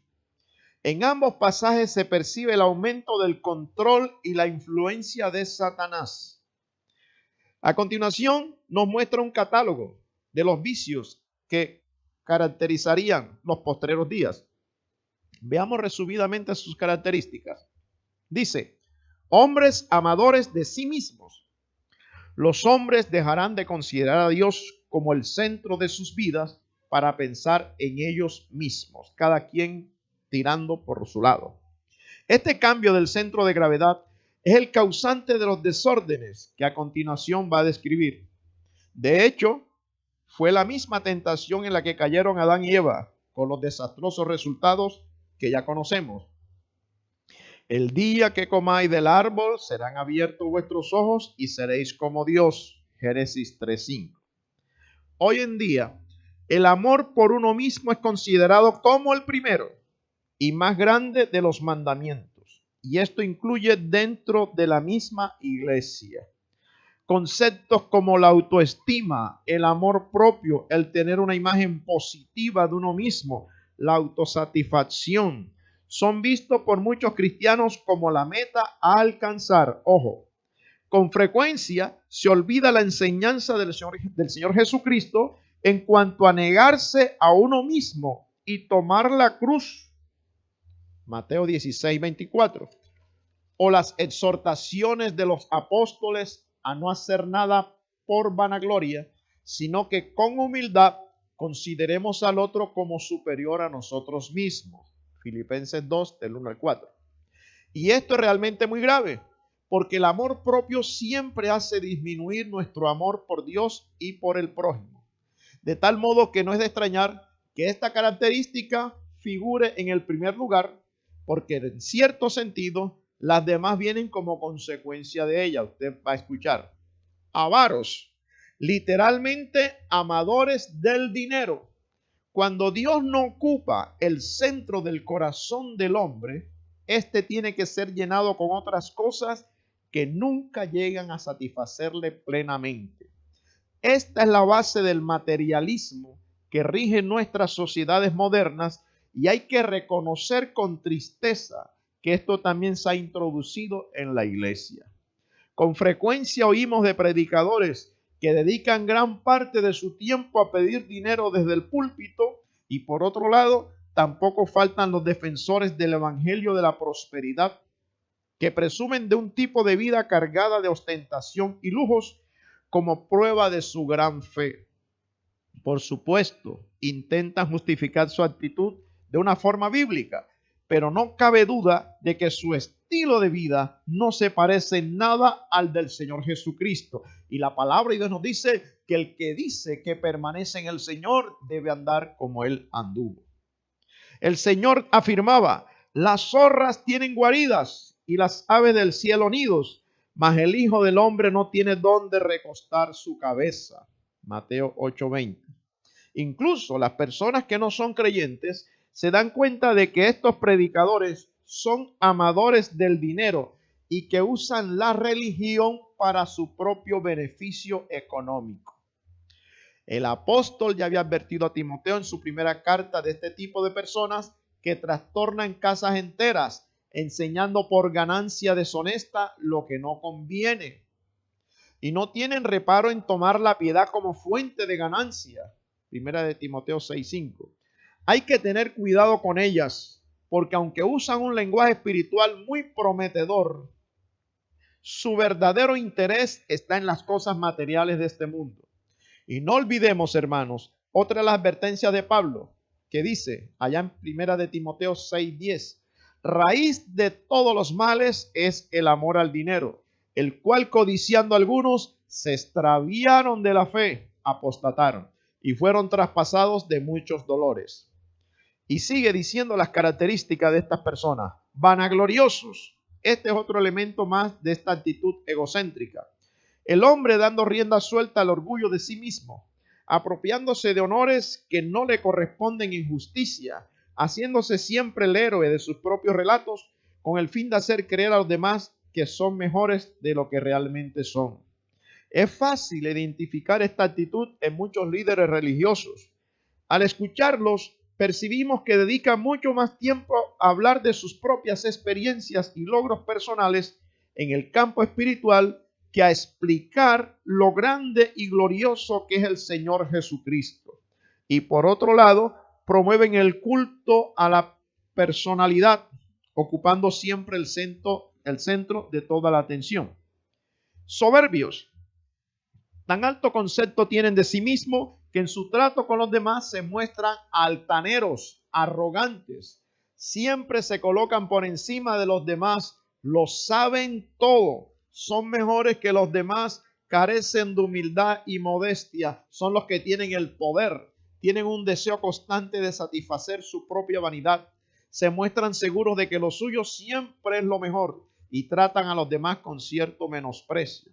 En ambos pasajes se percibe el aumento del control y la influencia de Satanás. A continuación nos muestra un catálogo de los vicios que caracterizarían los postreros días. Veamos resumidamente sus características. Dice: hombres amadores de sí mismos. Los hombres dejarán de considerar a Dios como el centro de sus vidas para pensar en ellos mismos, cada quien tirando por su lado. Este cambio del centro de gravedad es el causante de los desórdenes que a continuación va a describir. De hecho, fue la misma tentación en la que cayeron Adán y Eva, con los desastrosos resultados que ya conocemos. El día que comáis del árbol serán abiertos vuestros ojos y seréis como Dios. Génesis 3:5. Hoy en día, el amor por uno mismo es considerado como el primero y más grande de los mandamientos. Y esto incluye dentro de la misma iglesia conceptos como la autoestima, el amor propio, el tener una imagen positiva de uno mismo, la autosatisfacción, son vistos por muchos cristianos como la meta a alcanzar. Ojo, con frecuencia se olvida la enseñanza del Señor Jesucristo en cuanto a negarse a uno mismo y tomar la cruz. Mateo 16, 24. O las exhortaciones de los apóstoles a no hacer nada por vanagloria, sino que con humildad consideremos al otro como superior a nosotros mismos. Filipenses 2, del 1 al 4. Y esto es realmente muy grave, porque el amor propio siempre hace disminuir nuestro amor por Dios y por el prójimo. De tal modo que no es de extrañar que esta característica figure en el primer lugar, porque en cierto sentido las demás vienen como consecuencia de ella. Usted va a escuchar. Avaros, literalmente amadores del dinero. Cuando Dios no ocupa el centro del corazón del hombre, este tiene que ser llenado con otras cosas que nunca llegan a satisfacerle plenamente. Esta es la base del materialismo que rige nuestras sociedades modernas y hay que reconocer con tristeza que esto también se ha introducido en la iglesia. Con frecuencia oímos de predicadores que dedican gran parte de su tiempo a pedir dinero desde el púlpito, y por otro lado, tampoco faltan los defensores del evangelio de la prosperidad, que presumen de un tipo de vida cargada de ostentación y lujos como prueba de su gran fe. Por supuesto, intentan justificar su actitud de una forma bíblica, pero no cabe duda de que su estilo de vida no se parece en nada al del Señor Jesucristo. Y la palabra de Dios nos dice que el que dice que permanece en el Señor debe andar como Él anduvo. El Señor afirmaba: las zorras tienen guaridas y las aves del cielo nidos, mas el Hijo del Hombre no tiene dónde recostar su cabeza. Mateo 8:20. Incluso las personas que no son creyentes se dan cuenta de que estos predicadores son amadores del dinero y que usan la religión para su propio beneficio económico. El apóstol ya había advertido a Timoteo en su primera carta de este tipo de personas que trastornan casas enteras, enseñando por ganancia deshonesta lo que no conviene. Y no tienen reparo en tomar la piedad como fuente de ganancia. Primera de Timoteo 6:5. Hay que tener cuidado con ellas, porque aunque usan un lenguaje espiritual muy prometedor, su verdadero interés está en las cosas materiales de este mundo. Y no olvidemos, hermanos, otra de las advertencias de Pablo, que dice allá en Primera de Timoteo 6:10, raíz de todos los males es el amor al dinero, el cual codiciando algunos se extraviaron de la fe, apostataron y fueron traspasados de muchos dolores. Y sigue diciendo las características de estas personas: vanagloriosos. Este es otro elemento más de esta actitud egocéntrica. El hombre dando rienda suelta al orgullo de sí mismo, apropiándose de honores que no le corresponden en justicia, haciéndose siempre el héroe de sus propios relatos, con el fin de hacer creer a los demás que son mejores de lo que realmente son. Es fácil identificar esta actitud en muchos líderes religiosos. Al escucharlos, percibimos que dedican mucho más tiempo a hablar de sus propias experiencias y logros personales en el campo espiritual que a explicar lo grande y glorioso que es el Señor Jesucristo. Y por otro lado, promueven el culto a la personalidad, ocupando siempre el centro de toda la atención. Soberbios. Tan alto concepto tienen de sí mismos que en su trato con los demás se muestran altaneros, arrogantes. Siempre se colocan por encima de los demás, lo saben todo, son mejores que los demás, carecen de humildad y modestia, son los que tienen el poder, tienen un deseo constante de satisfacer su propia vanidad, se muestran seguros de que lo suyo siempre es lo mejor y tratan a los demás con cierto menosprecio.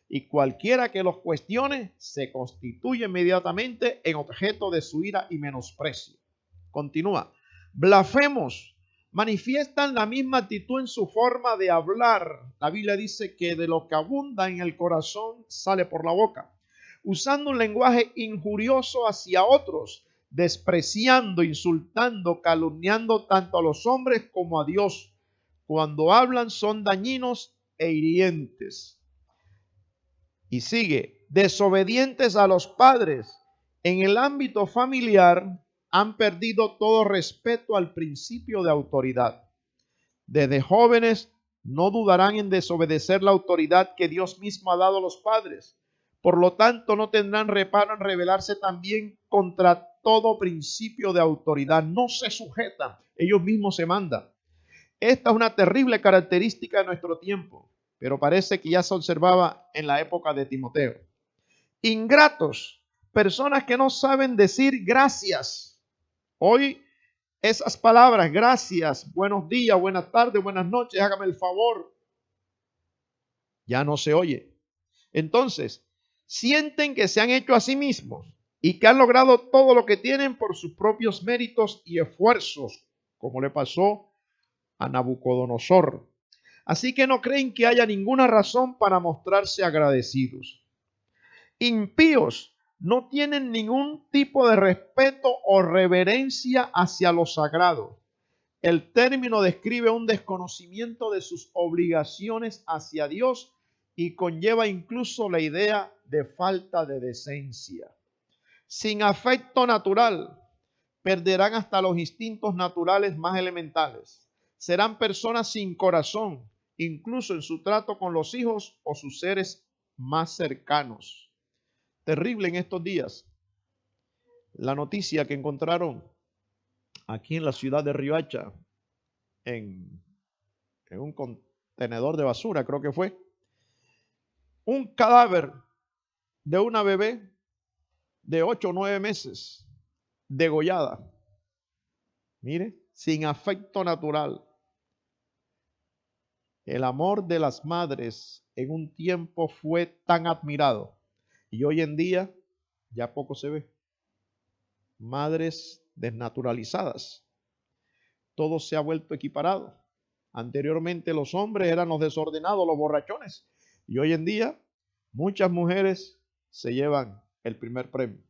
Y cualquiera que los cuestione se constituye inmediatamente en objeto de su ira y menosprecio. Continúa. Blasfemos. Manifiestan la misma actitud en su forma de hablar. La Biblia dice que de lo que abunda en el corazón sale por la boca. Usando un lenguaje injurioso hacia otros, despreciando, insultando, calumniando tanto a los hombres como a Dios. Cuando hablan son dañinos e hirientes. Y sigue, desobedientes a los padres. En el ámbito familiar han perdido todo respeto al principio de autoridad. Desde jóvenes no dudarán en desobedecer la autoridad que Dios mismo ha dado a los padres. Por lo tanto, no tendrán reparo en rebelarse también contra todo principio de autoridad. No se sujetan, ellos mismos se mandan. Esta es una terrible característica de nuestro tiempo, pero parece que ya se observaba en la época de Timoteo. Ingratos, personas que no saben decir gracias. Hoy esas palabras, gracias, buenos días, buenas tardes, buenas noches, hágame el favor, ya no se oye. Entonces, sienten que se han hecho a sí mismos y que han logrado todo lo que tienen por sus propios méritos y esfuerzos, como le pasó a Nabucodonosor. Así que no creen que haya ninguna razón para mostrarse agradecidos. Impíos, no tienen ningún tipo de respeto o reverencia hacia lo sagrado. El término describe un desconocimiento de sus obligaciones hacia Dios y conlleva incluso la idea de falta de decencia. Sin afecto natural, perderán hasta los instintos naturales más elementales. Serán personas sin corazón, incluso en su trato con los hijos o sus seres más cercanos. Terrible en estos días la noticia que encontraron aquí en la ciudad de Riohacha, en un contenedor de basura, creo que fue, un cadáver de una bebé de 8 o 9 meses, degollada. Mire, sin afecto natural. El amor de las madres en un tiempo fue tan admirado y hoy en día ya poco se ve. Madres desnaturalizadas. Todo se ha vuelto equiparado. Anteriormente los hombres eran los desordenados, los borrachones. Y hoy en día muchas mujeres se llevan el primer premio.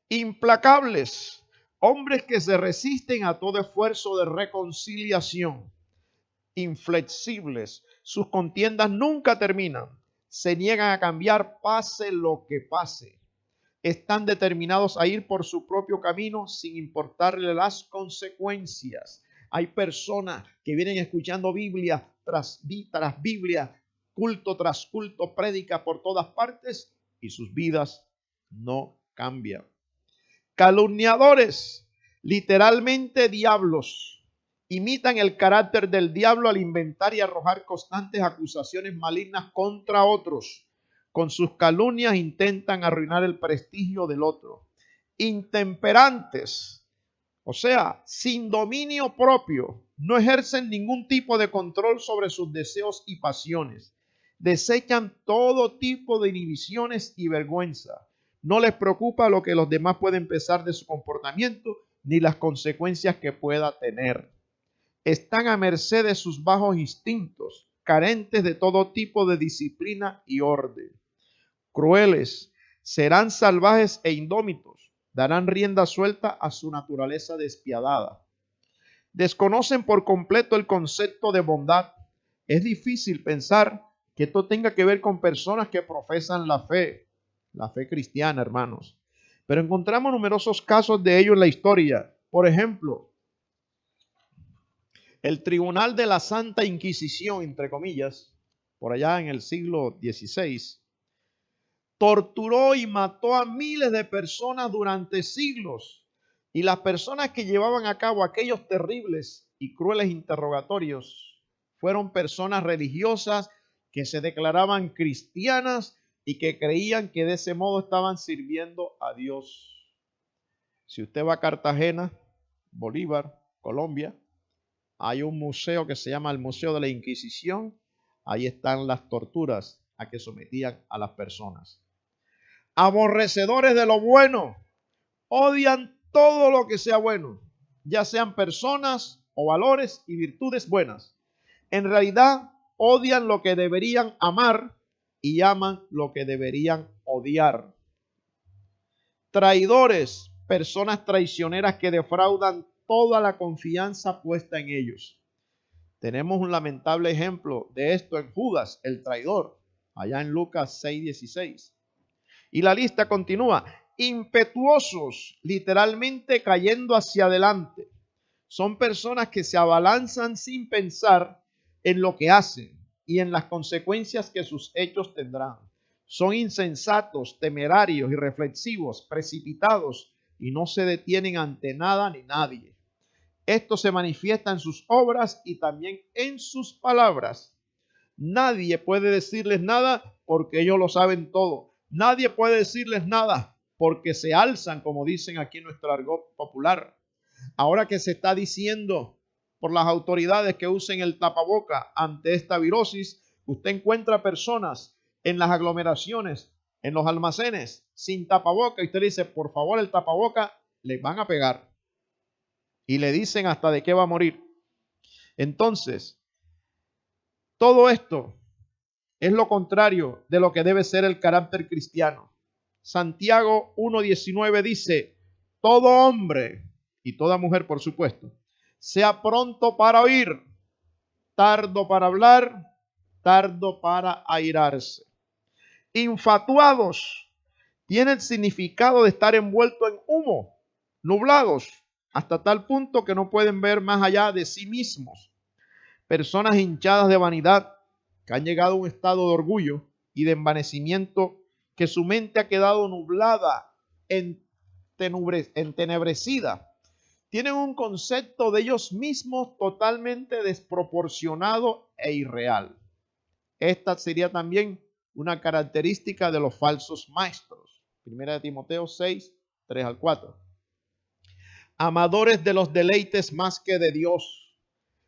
Implacables. Hombres que se resisten a todo esfuerzo de reconciliación. Inflexibles. Sus contiendas nunca terminan. Se niegan a cambiar pase lo que pase. Están determinados a ir por su propio camino sin importarle las consecuencias. Hay personas que vienen escuchando Biblia tras Biblia, culto tras culto, prédica por todas partes y sus vidas no cambian. Calumniadores, literalmente diablos, imitan el carácter del diablo al inventar y arrojar constantes acusaciones malignas contra otros. Con sus calumnias intentan arruinar el prestigio del otro. Intemperantes, o sea, sin dominio propio, no ejercen ningún tipo de control sobre sus deseos y pasiones. Desechan todo tipo de inhibiciones y vergüenza. No les preocupa lo que los demás pueden pensar de su comportamiento ni las consecuencias que pueda tener. Están a merced de sus bajos instintos, carentes de todo tipo de disciplina y orden. Crueles, serán salvajes e indómitos, darán rienda suelta a su naturaleza despiadada. Desconocen por completo el concepto de bondad. Es difícil pensar que esto tenga que ver con personas que profesan la fe cristiana, hermanos. Pero encontramos numerosos casos de ello en la historia. Por ejemplo, el Tribunal de la Santa Inquisición, entre comillas, por allá en el siglo XVI, torturó y mató a miles de personas durante siglos. Y las personas que llevaban a cabo aquellos terribles y crueles interrogatorios fueron personas religiosas que se declaraban cristianas y que creían que de ese modo estaban sirviendo a Dios. Si usted va a Cartagena, Bolívar, Colombia, hay un museo que se llama el Museo de la Inquisición. Ahí están las torturas a que sometían a las personas. Aborrecedores de lo bueno, odian todo lo que sea bueno, ya sean personas o valores y virtudes buenas. En realidad, odian lo que deberían amar y aman lo que deberían odiar. Traidores, personas traicioneras que defraudan toda la confianza puesta en ellos. Tenemos un lamentable ejemplo de esto en Judas, el traidor, allá en Lucas 6:16. Y la lista continúa. Impetuosos, literalmente cayendo hacia adelante. Son personas que se abalanzan sin pensar en lo que hacen y en las consecuencias que sus hechos tendrán. Son insensatos, temerarios, irreflexivos, precipitados y no se detienen ante nada ni nadie. Esto se manifiesta en sus obras y también en sus palabras. Nadie puede decirles nada porque ellos lo saben todo. Nadie puede decirles nada porque se alzan, como dicen aquí en nuestro argot popular. Ahora que se está diciendo por las autoridades que usen el tapaboca ante esta virosis, usted encuentra personas en las aglomeraciones, en los almacenes, sin tapaboca, y usted le dice, por favor, el tapaboca, les van a pegar. Y le dicen hasta de qué va a morir. Entonces, todo esto es lo contrario de lo que debe ser el carácter cristiano. Santiago 1:19 dice, todo hombre, y toda mujer por supuesto, sea pronto para oír, tardo para hablar, tardo para airarse. Infatuados tiene el significado de estar envuelto en humo, nublados, hasta tal punto que no pueden ver más allá de sí mismos. Personas hinchadas de vanidad que han llegado a un estado de orgullo y de envanecimiento, que su mente ha quedado nublada, entenebrecida. Tienen un concepto de ellos mismos totalmente desproporcionado e irreal. Esta sería también una característica de los falsos maestros. Primera de Timoteo 6, 3 al 4. Amadores de los deleites más que de Dios.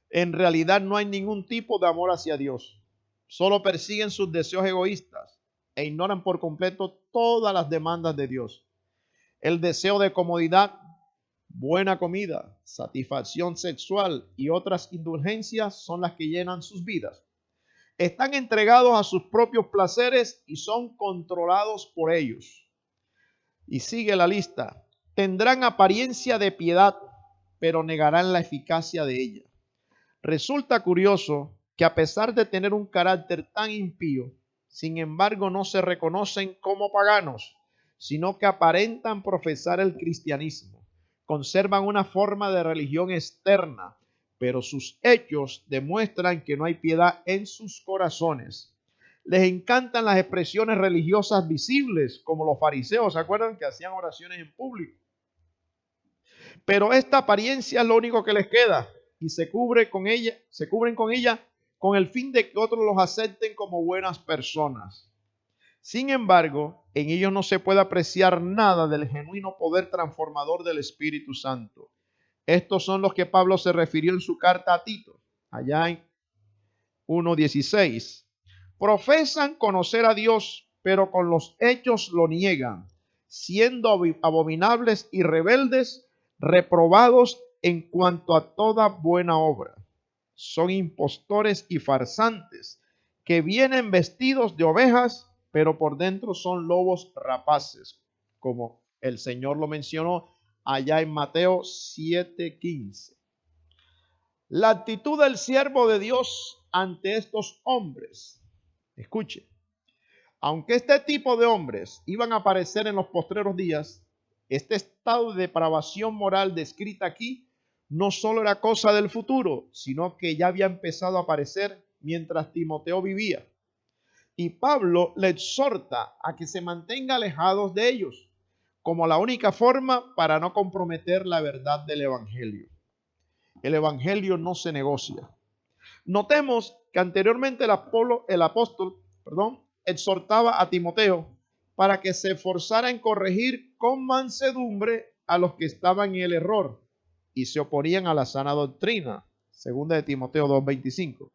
En realidad no hay ningún tipo de amor hacia Dios. Solo persiguen sus deseos egoístas e ignoran por completo todas las demandas de Dios. El deseo de comodidad, buena comida, satisfacción sexual y otras indulgencias son las que llenan sus vidas. Están entregados a sus propios placeres y son controlados por ellos. Y sigue la lista. Tendrán apariencia de piedad, pero negarán la eficacia de ella. Resulta curioso que a pesar de tener un carácter tan impío, sin embargo no se reconocen como paganos, sino que aparentan profesar el cristianismo. Conservan una forma de religión externa, pero sus hechos demuestran que no hay piedad en sus corazones. Les encantan las expresiones religiosas visibles, como los fariseos, ¿se acuerdan? Que hacían oraciones en público. Pero esta apariencia es lo único que les queda y se cubren con ella con el fin de que otros los acepten como buenas personas. Sin embargo, en ellos no se puede apreciar nada del genuino poder transformador del Espíritu Santo. Estos son los que Pablo se refirió en su carta a Tito, allá en 1:16. Profesan conocer a Dios, pero con los hechos lo niegan, siendo abominables y rebeldes, reprobados en cuanto a toda buena obra. Son impostores y farsantes, que vienen vestidos de ovejas, pero por dentro son lobos rapaces, como el Señor lo mencionó allá en Mateo 7:15. La actitud del siervo de Dios ante estos hombres. Escuche, aunque este tipo de hombres iban a aparecer en los postreros días, este estado de depravación moral descrita aquí no solo era cosa del futuro, sino que ya había empezado a aparecer mientras Timoteo vivía. Y Pablo le exhorta a que se mantenga alejados de ellos, como la única forma para no comprometer la verdad del Evangelio. El Evangelio no se negocia. Notemos que anteriormente el apóstol exhortaba a Timoteo para que se esforzara en corregir con mansedumbre a los que estaban en el error y se oponían a la sana doctrina. Segunda de Timoteo 2:25.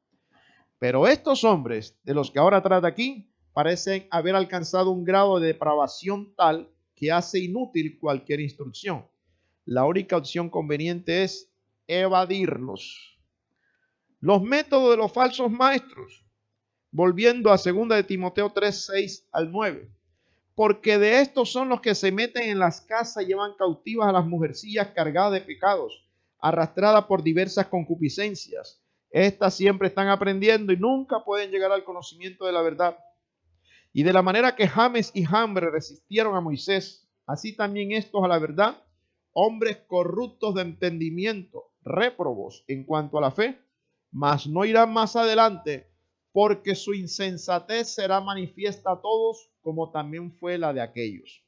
Pero estos hombres de los que ahora trata aquí parecen haber alcanzado un grado de depravación tal que hace inútil cualquier instrucción. La única opción conveniente es evadirlos. Los métodos de los falsos maestros. Volviendo a 2 de Timoteo 3, 6 al 9. Porque de estos son los que se meten en las casas y llevan cautivas a las mujercillas cargadas de pecados, arrastradas por diversas concupiscencias. Estas siempre están aprendiendo y nunca pueden llegar al conocimiento de la verdad. Y de la manera que James y Jambres resistieron a Moisés, así también estos a la verdad, hombres corruptos de entendimiento, réprobos en cuanto a la fe, mas no irán más adelante, porque su insensatez será manifiesta a todos, como también fue la de aquellos.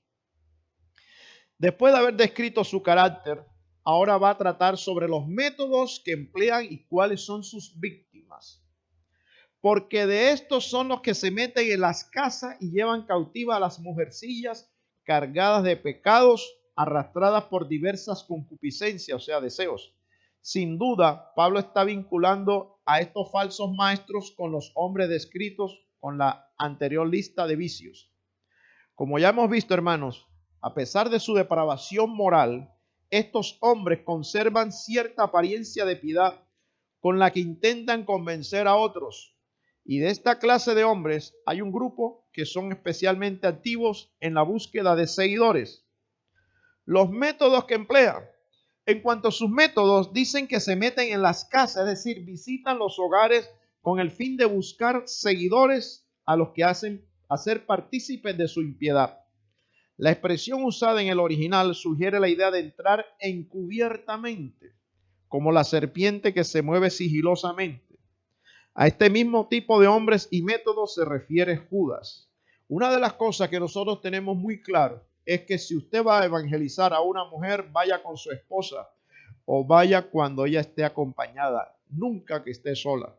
Después de haber descrito su carácter, ahora va a tratar sobre los métodos que emplean y cuáles son sus víctimas. Porque de estos son los que se meten en las casas y llevan cautivas a las mujercillas cargadas de pecados, arrastradas por diversas concupiscencias, o sea, deseos. Sin duda, Pablo está vinculando a estos falsos maestros con los hombres descritos con la anterior lista de vicios. Como ya hemos visto, hermanos, a pesar de su depravación moral, estos hombres conservan cierta apariencia de piedad con la que intentan convencer a otros. Y de esta clase de hombres hay un grupo que son especialmente activos en la búsqueda de seguidores. Los métodos que emplean En cuanto a sus métodos, dicen que se meten en las casas, es decir, visitan los hogares con el fin de buscar seguidores a los que hacen hacer partícipes de su impiedad. La expresión usada en el original sugiere la idea de entrar encubiertamente, como la serpiente que se mueve sigilosamente. A este mismo tipo de hombres y métodos se refiere Judas. Una de las cosas que nosotros tenemos muy claro es que si usted va a evangelizar a una mujer, vaya con su esposa o vaya cuando ella esté acompañada, nunca que esté sola.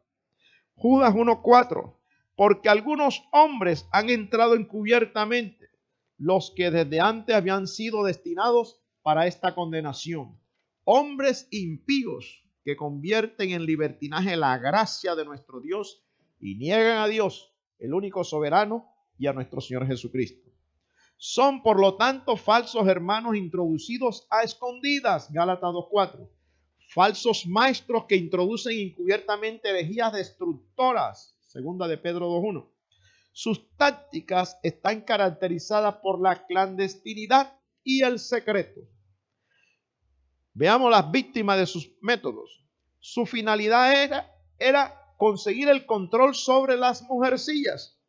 Judas 1:4, porque algunos hombres han entrado encubiertamente, los que desde antes habían sido destinados para esta condenación. Hombres impíos que convierten en libertinaje la gracia de nuestro Dios y niegan a Dios, el único soberano, y a nuestro Señor Jesucristo. Son, por lo tanto, falsos hermanos introducidos a escondidas, Gálatas 2:4. Falsos maestros que introducen encubiertamente herejías destructoras, segunda de Pedro 2:1. Sus tácticas están caracterizadas por la clandestinidad y el secreto. Veamos las víctimas de sus métodos. Su finalidad era conseguir el control sobre las mujercillas.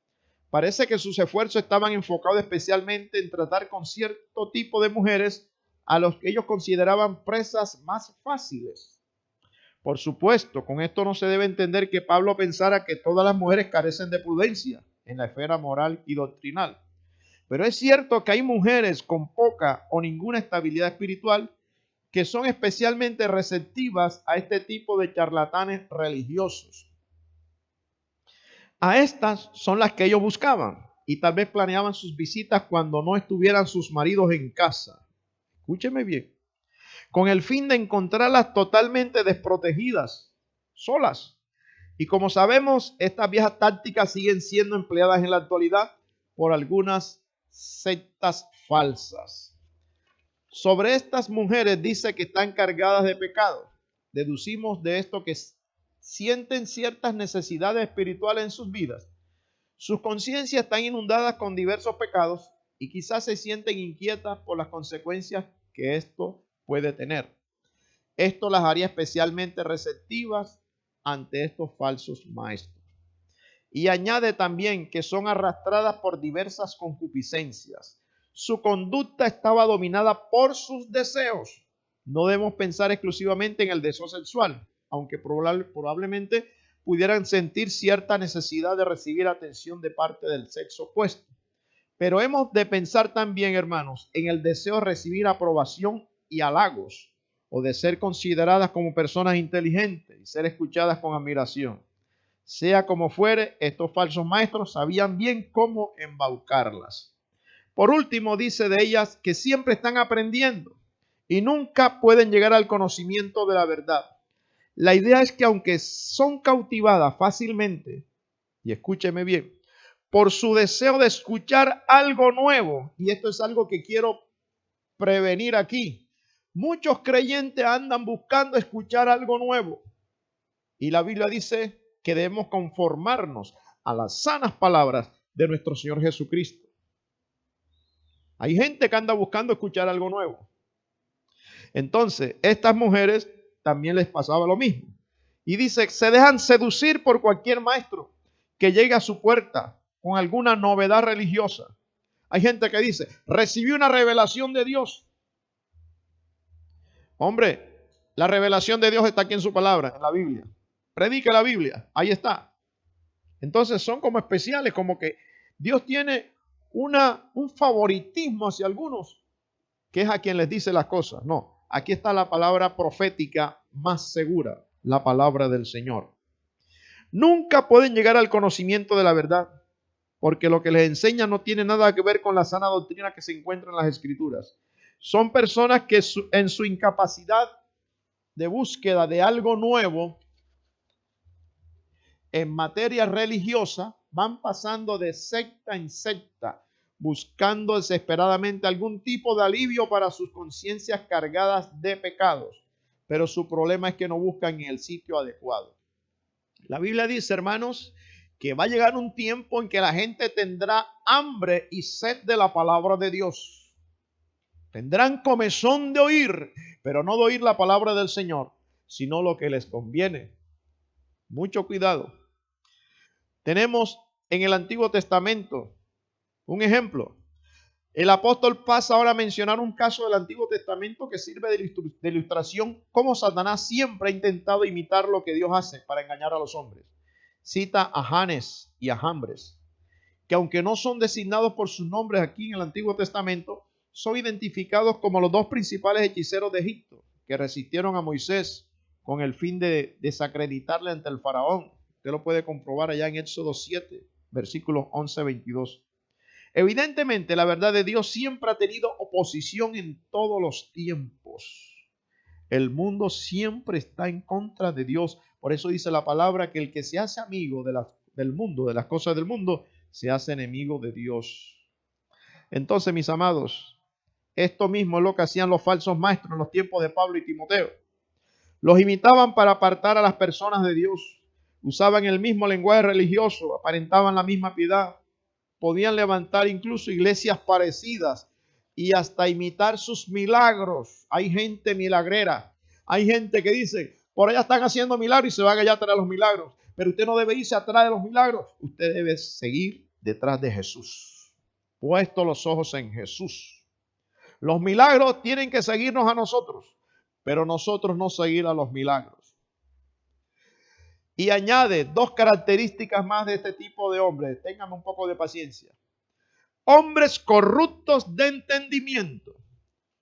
Parece que sus esfuerzos estaban enfocados especialmente en tratar con cierto tipo de mujeres a los que ellos consideraban presas más fáciles. Por supuesto, con esto no se debe entender que Pablo pensara que todas las mujeres carecen de prudencia en la esfera moral y doctrinal. Pero es cierto que hay mujeres con poca o ninguna estabilidad espiritual que son especialmente receptivas a este tipo de charlatanes religiosos. A estas son las que ellos buscaban y tal vez planeaban sus visitas cuando no estuvieran sus maridos en casa. Escúcheme bien. Con el fin de encontrarlas totalmente desprotegidas, solas. Y como sabemos, estas viejas tácticas siguen siendo empleadas en la actualidad por algunas sectas falsas. Sobre estas mujeres dice que están cargadas de pecado. Deducimos de esto que sienten ciertas necesidades espirituales en sus vidas. Sus conciencias están inundadas con diversos pecados y quizás se sienten inquietas por las consecuencias que esto puede tener. Esto las haría especialmente receptivas ante estos falsos maestros. Y añade también que son arrastradas por diversas concupiscencias. Su conducta estaba dominada por sus deseos. No debemos pensar exclusivamente en el deseo sexual, aunque probablemente pudieran sentir cierta necesidad de recibir atención de parte del sexo opuesto. Pero hemos de pensar también, hermanos, en el deseo de recibir aprobación y halagos, o de ser consideradas como personas inteligentes y ser escuchadas con admiración. Sea como fuere, estos falsos maestros sabían bien cómo embaucarlas. Por último, dice de ellas que siempre están aprendiendo y nunca pueden llegar al conocimiento de la verdad. La idea es que aunque son cautivadas fácilmente, y escúcheme bien, por su deseo de escuchar algo nuevo, y esto es algo que quiero prevenir aquí, muchos creyentes andan buscando escuchar algo nuevo. Y la Biblia dice que debemos conformarnos a las sanas palabras de nuestro Señor Jesucristo. Hay gente que anda buscando escuchar algo nuevo. Entonces, estas mujeres también les pasaba lo mismo. Y dice, se dejan seducir por cualquier maestro que llegue a su puerta con alguna novedad religiosa. Hay gente que dice, recibí una revelación de Dios. Hombre, la revelación de Dios está aquí en su palabra, en la Biblia. Predique la Biblia, ahí está. Entonces son como especiales, como que Dios tiene un favoritismo hacia algunos, que es a quien les dice las cosas. No, aquí está la palabra profética más segura, la palabra del Señor. Nunca pueden llegar al conocimiento de la verdad, porque lo que les enseña no tiene nada que ver con la sana doctrina que se encuentra en las Escrituras. Son personas que en su incapacidad de búsqueda de algo nuevo en materia religiosa van pasando de secta en secta, buscando desesperadamente algún tipo de alivio para sus conciencias cargadas de pecados. Pero su problema es que no buscan en el sitio adecuado. La Biblia dice, hermanos, que va a llegar un tiempo en que la gente tendrá hambre y sed de la palabra de Dios. Tendrán comezón de oír, pero no de oír la palabra del Señor, sino lo que les conviene. Mucho cuidado. Tenemos en el Antiguo Testamento un ejemplo. El apóstol pasa ahora a mencionar un caso del Antiguo Testamento que sirve de ilustración cómo Satanás siempre ha intentado imitar lo que Dios hace para engañar a los hombres. Cita a Janes y a Jambres, que aunque no son designados por sus nombres aquí en el Antiguo Testamento, son identificados como los dos principales hechiceros de Egipto, que resistieron a Moisés con el fin de desacreditarle ante el faraón. Usted lo puede comprobar allá en Éxodo 7, versículos 11-22. Evidentemente, la verdad de Dios siempre ha tenido oposición en todos los tiempos. El mundo siempre está en contra de Dios. Por eso dice la palabra que el que se hace amigo del mundo, de las cosas del mundo, se hace enemigo de Dios. Entonces, mis amados, esto mismo es lo que hacían los falsos maestros en los tiempos de Pablo y Timoteo. Los imitaban para apartar a las personas de Dios. Usaban el mismo lenguaje religioso, aparentaban la misma piedad. Podían levantar incluso iglesias parecidas y hasta imitar sus milagros. Hay gente milagrera. Hay gente que dice, por allá están haciendo milagros y se van allá atrás de los milagros. Pero usted no debe irse atrás de los milagros. Usted debe seguir detrás de Jesús. Puesto los ojos en Jesús. Los milagros tienen que seguirnos a nosotros, pero nosotros no seguir a los milagros. Y añade dos características más de este tipo de hombres. Ténganme un poco de paciencia. Hombres corruptos de entendimiento.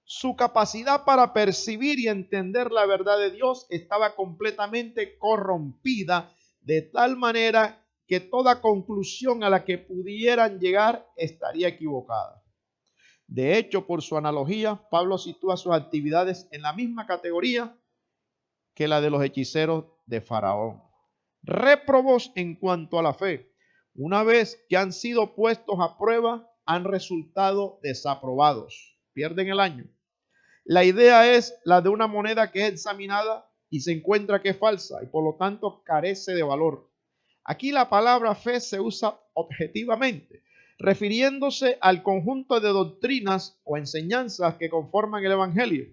Su capacidad para percibir y entender la verdad de Dios estaba completamente corrompida, de tal manera que toda conclusión a la que pudieran llegar estaría equivocada. De hecho, por su analogía, Pablo sitúa sus actividades en la misma categoría que la de los hechiceros de Faraón. Réprobos en cuanto a la fe. Una vez que han sido puestos a prueba, han resultado desaprobados. Pierden el año. La idea es la de una moneda que es examinada y se encuentra que es falsa y por lo tanto carece de valor. Aquí la palabra fe se usa objetivamente, refiriéndose al conjunto de doctrinas o enseñanzas que conforman el Evangelio.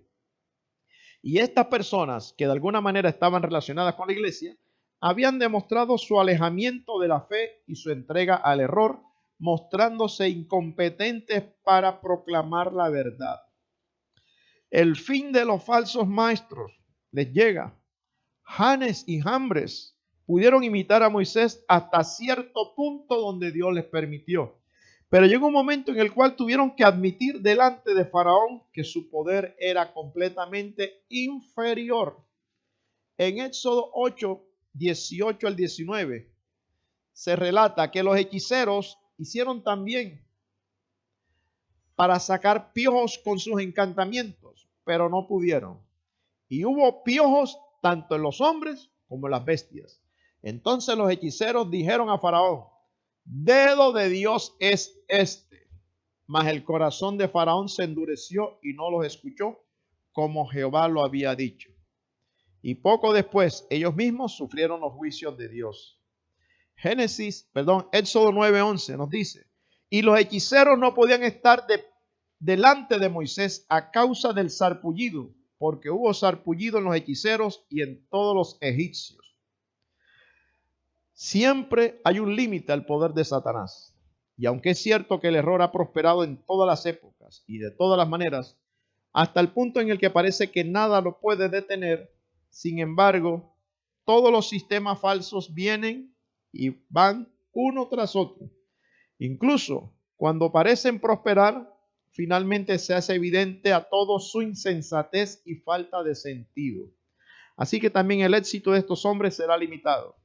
Y estas personas que de alguna manera estaban relacionadas con la iglesia, habían demostrado su alejamiento de la fe y su entrega al error, mostrándose incompetentes para proclamar la verdad. El fin de los falsos maestros les llega. Janes y Jambres pudieron imitar a Moisés hasta cierto punto donde Dios les permitió. Pero llegó un momento en el cual tuvieron que admitir delante de Faraón que su poder era completamente inferior. En Éxodo 8, 18 al 19, se relata que los hechiceros hicieron también para sacar piojos con sus encantamientos, pero no pudieron. Y hubo piojos tanto en los hombres como en las bestias. Entonces los hechiceros dijeron a Faraón, dedo de Dios es este. Mas el corazón de Faraón se endureció y no los escuchó, como Jehová lo había dicho. Y poco después ellos mismos sufrieron los juicios de Dios. Éxodo 9:11 nos dice, y los hechiceros no podían estar delante de Moisés a causa del sarpullido, porque hubo sarpullido en los hechiceros y en todos los egipcios. Siempre hay un límite al poder de Satanás. Y aunque es cierto que el error ha prosperado en todas las épocas y de todas las maneras, hasta el punto en el que parece que nada lo puede detener, sin embargo, todos los sistemas falsos vienen y van uno tras otro. Incluso cuando parecen prosperar, finalmente se hace evidente a todos su insensatez y falta de sentido. Así que también el éxito de estos hombres será limitado.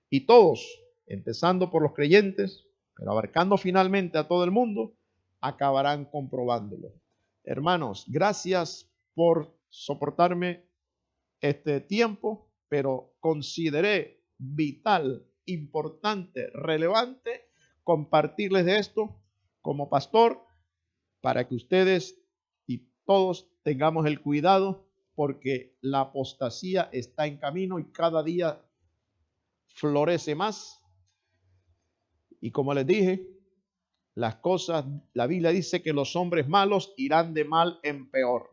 Y todos, empezando por los creyentes, pero abarcando finalmente a todo el mundo, acabarán comprobándolo. Hermanos, gracias por soportarme este tiempo, pero consideré vital, importante, relevante compartirles de esto como pastor para que ustedes y todos tengamos el cuidado, porque la apostasía está en camino y cada día florece más. Y como les dije, las cosas, la Biblia dice que los hombres malos irán de mal en peor.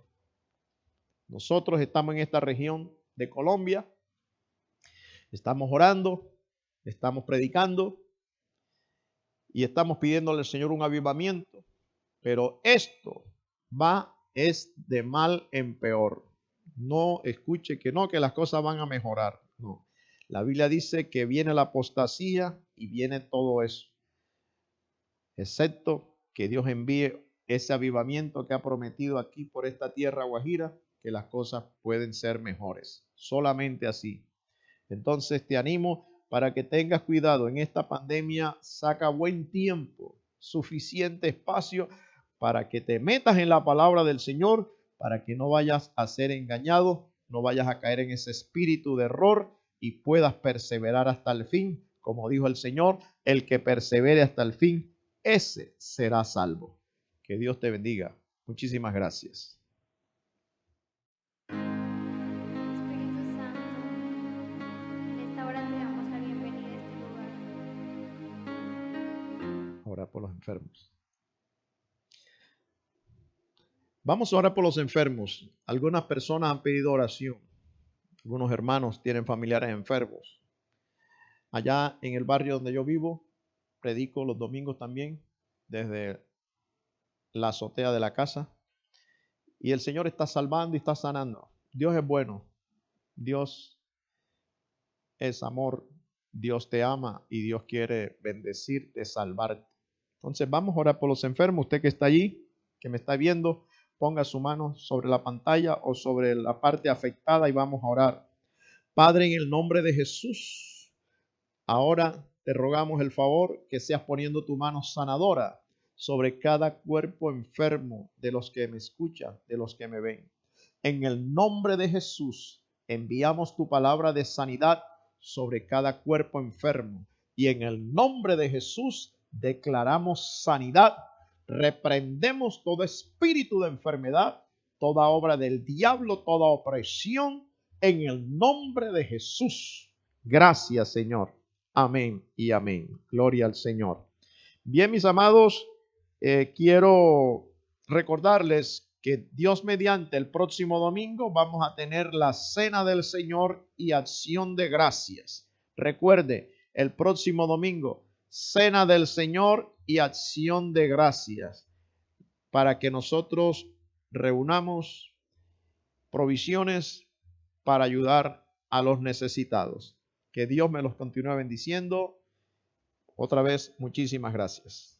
Nosotros estamos en esta región de Colombia, estamos orando, estamos predicando y estamos pidiéndole al Señor un avivamiento, pero esto es de mal en peor. No escuche que no, que las cosas van a mejorar. No. La Biblia dice que viene la apostasía y viene todo eso, excepto que Dios envíe ese avivamiento que ha prometido aquí por esta tierra guajira, que las cosas pueden ser mejores. Solamente así. Entonces te animo para que tengas cuidado. En esta pandemia saca buen tiempo, suficiente espacio para que te metas en la palabra del Señor, para que no vayas a ser engañado, no vayas a caer en ese espíritu de error y puedas perseverar hasta el fin. Como dijo el Señor, el que persevere hasta el fin, ese será salvo. Que Dios te bendiga. Muchísimas gracias. Espíritu Santo, en esta hora te damos la bienvenida a este lugar. Orar por los enfermos. Vamos a orar por los enfermos. Algunas personas han pedido oración. Algunos hermanos tienen familiares enfermos. Allá en el barrio donde yo vivo, predico los domingos también desde la azotea de la casa. Y el Señor está salvando y está sanando. Dios es bueno. Dios es amor. Dios te ama y Dios quiere bendecirte, salvarte. Entonces vamos a orar por los enfermos. Usted que está allí, que me está viendo, ponga su mano sobre la pantalla o sobre la parte afectada y vamos a orar. Padre, en el nombre de Jesús, ahora te rogamos el favor que seas poniendo tu mano sanadora sobre cada cuerpo enfermo de los que me escuchan, de los que me ven. En el nombre de Jesús, enviamos tu palabra de sanidad sobre cada cuerpo enfermo. Y en el nombre de Jesús, declaramos sanidad. Reprendemos todo espíritu de enfermedad, toda obra del diablo, toda opresión, en el nombre de Jesús. Gracias, Señor. Amén y amén. Gloria al Señor. Bien, mis amados, quiero recordarles que Dios mediante el próximo domingo vamos a tener la Cena del Señor y Acción de Gracias. Recuerde, el próximo domingo, Cena del Señor y Acción de Gracias, para que nosotros reunamos provisiones para ayudar a los necesitados. Que Dios me los continúe bendiciendo. Otra vez, muchísimas gracias.